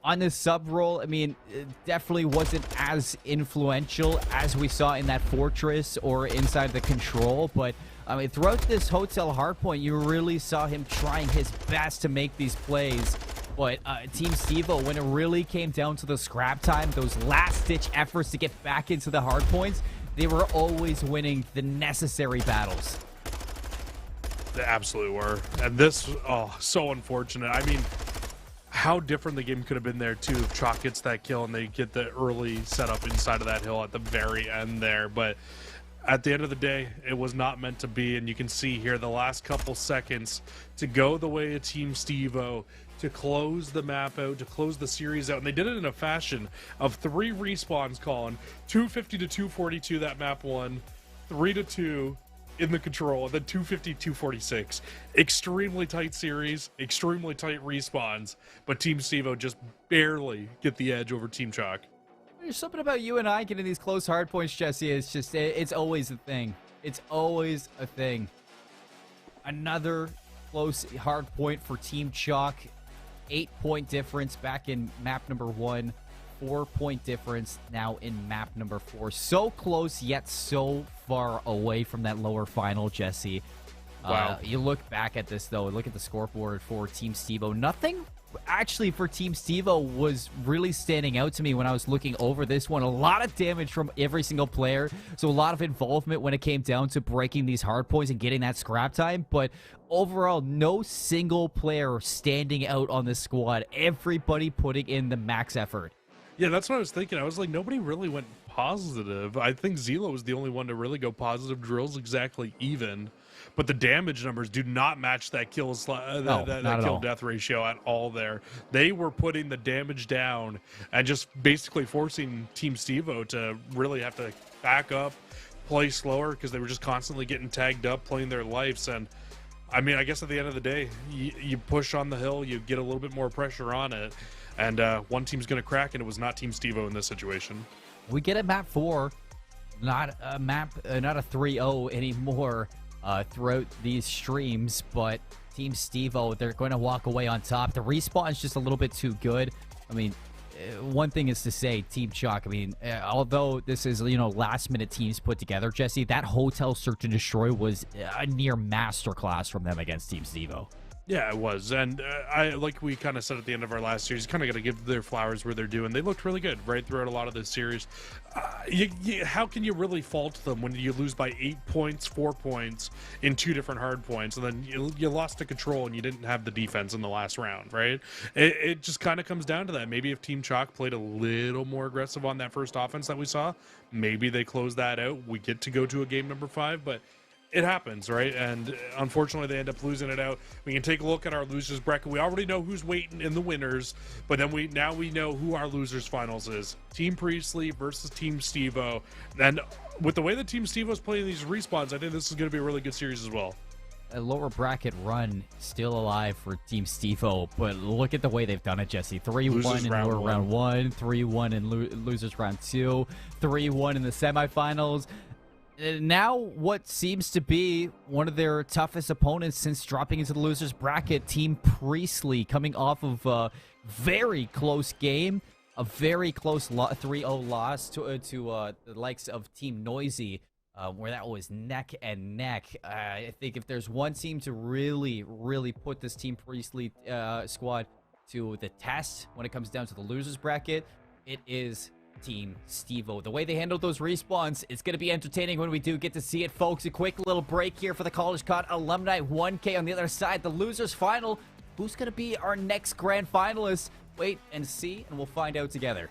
On this sub role, I mean, it definitely wasn't as influential as we saw in that Fortress or inside the Control, but I mean, throughout this Hotel Hardpoint, you really saw him trying his best to make these plays. But Team Steevo, when it really came down to the scrap time, those last-ditch efforts to get back into the hardpoints, they were always winning the necessary battles. They absolutely were. And this, oh, so unfortunate. I mean, how different the game could have been there, too, if Choc gets that kill and they get the early setup inside of that hill at the very end there. But at the end of the day, it was not meant to be, and you can see here the last couple seconds to go the way of Team Steevo, to close the map out, to close the series out, and they did it in a fashion of 3 respawns, Colin. 250 to 242 that map won, 3 to 2 in the Control, and then 250 246. Extremely tight series, extremely tight respawns, but Team Steevo just barely get the edge over Team Choc. There's something about you and I getting these close hard points, Jesse. It's just, it's always a thing. It's always a thing. Another close hard point for Team Choc. 8-point difference back in map number 1. 4-point difference now in map number 4. So close, yet so far away from that lower final, Jesse. Wow. You look back at this, though. Look at the scoreboard for Team Steevo. Nothing actually for Team Steevo was really standing out to me when I was looking over this one. A lot of damage from every single player, so a lot of involvement when it came down to breaking these hard points and getting that scrap time, but overall, no single player standing out on this squad. Everybody putting in the max effort. Yeah, that's what I was thinking. I was like, nobody really went positive. I think Zelo was the only one to really go positive. Drill's exactly even, but the damage numbers do not match that kill that kill death ratio at all. There, they were putting the damage down and just basically forcing Team Steevo to really have to back up, play slower because they were just constantly getting tagged up, playing their lives. And I mean, I guess at the end of the day, you push on the hill, you get a little bit more pressure on it, and one team's going to crack, and it was not Team Steevo in this situation. We get a map 4, not a 3-0 anymore throughout these streams, but Team Steevo, they're going to walk away on top. The respawn is just a little bit too good. I mean, one thing is to say, Team Choc, I mean, although this is, last-minute teams put together, Jesse, that hotel search and destroy was a near masterclass from them against Team Steevo. Yeah, it was. And I like we kind of said at the end of our last series, kind of got to give their flowers where they're due, and they looked really good right throughout a lot of this series. How can you really fault them when you lose by 8 points, 4 points in 2 different hard points, and then you lost to control and you didn't have the defense in the last round, right? It just kind of comes down to that. Maybe if Team Choc played a little more aggressive on that first offense that we saw, maybe they close that out. We get to go to a game number 5, but it happens, right? And unfortunately, they end up losing it out. We can take a look at our losers bracket. We already know who's waiting in the winners, but then we know who our losers finals is. Team Priestley versus Team Steevo. And with the way that Team Steevo is playing these respawns, I think this is going to be a really good series as well. A lower bracket run still alive for Team Steevo, but look at the way they've done it, Jesse. 3-1 in round 1, 3-1 in losers round 2, 3-1 in the semifinals. Now, what seems to be one of their toughest opponents since dropping into the losers bracket, Team Priestley, coming off of a very close game, a very close 3-0 loss to the likes of Team Noisy, where that was neck and neck. I think if there's one team to really, really put this Team Priestley squad to the test when it comes down to the losers bracket, it is Team Steevo. The way they handled those respawns, it's going to be entertaining when we do get to see it, folks. A quick little break here for the College COD Alumni 1K. On the other side, the losers final. Who's going to be our next grand finalist? Wait and see, and we'll find out together.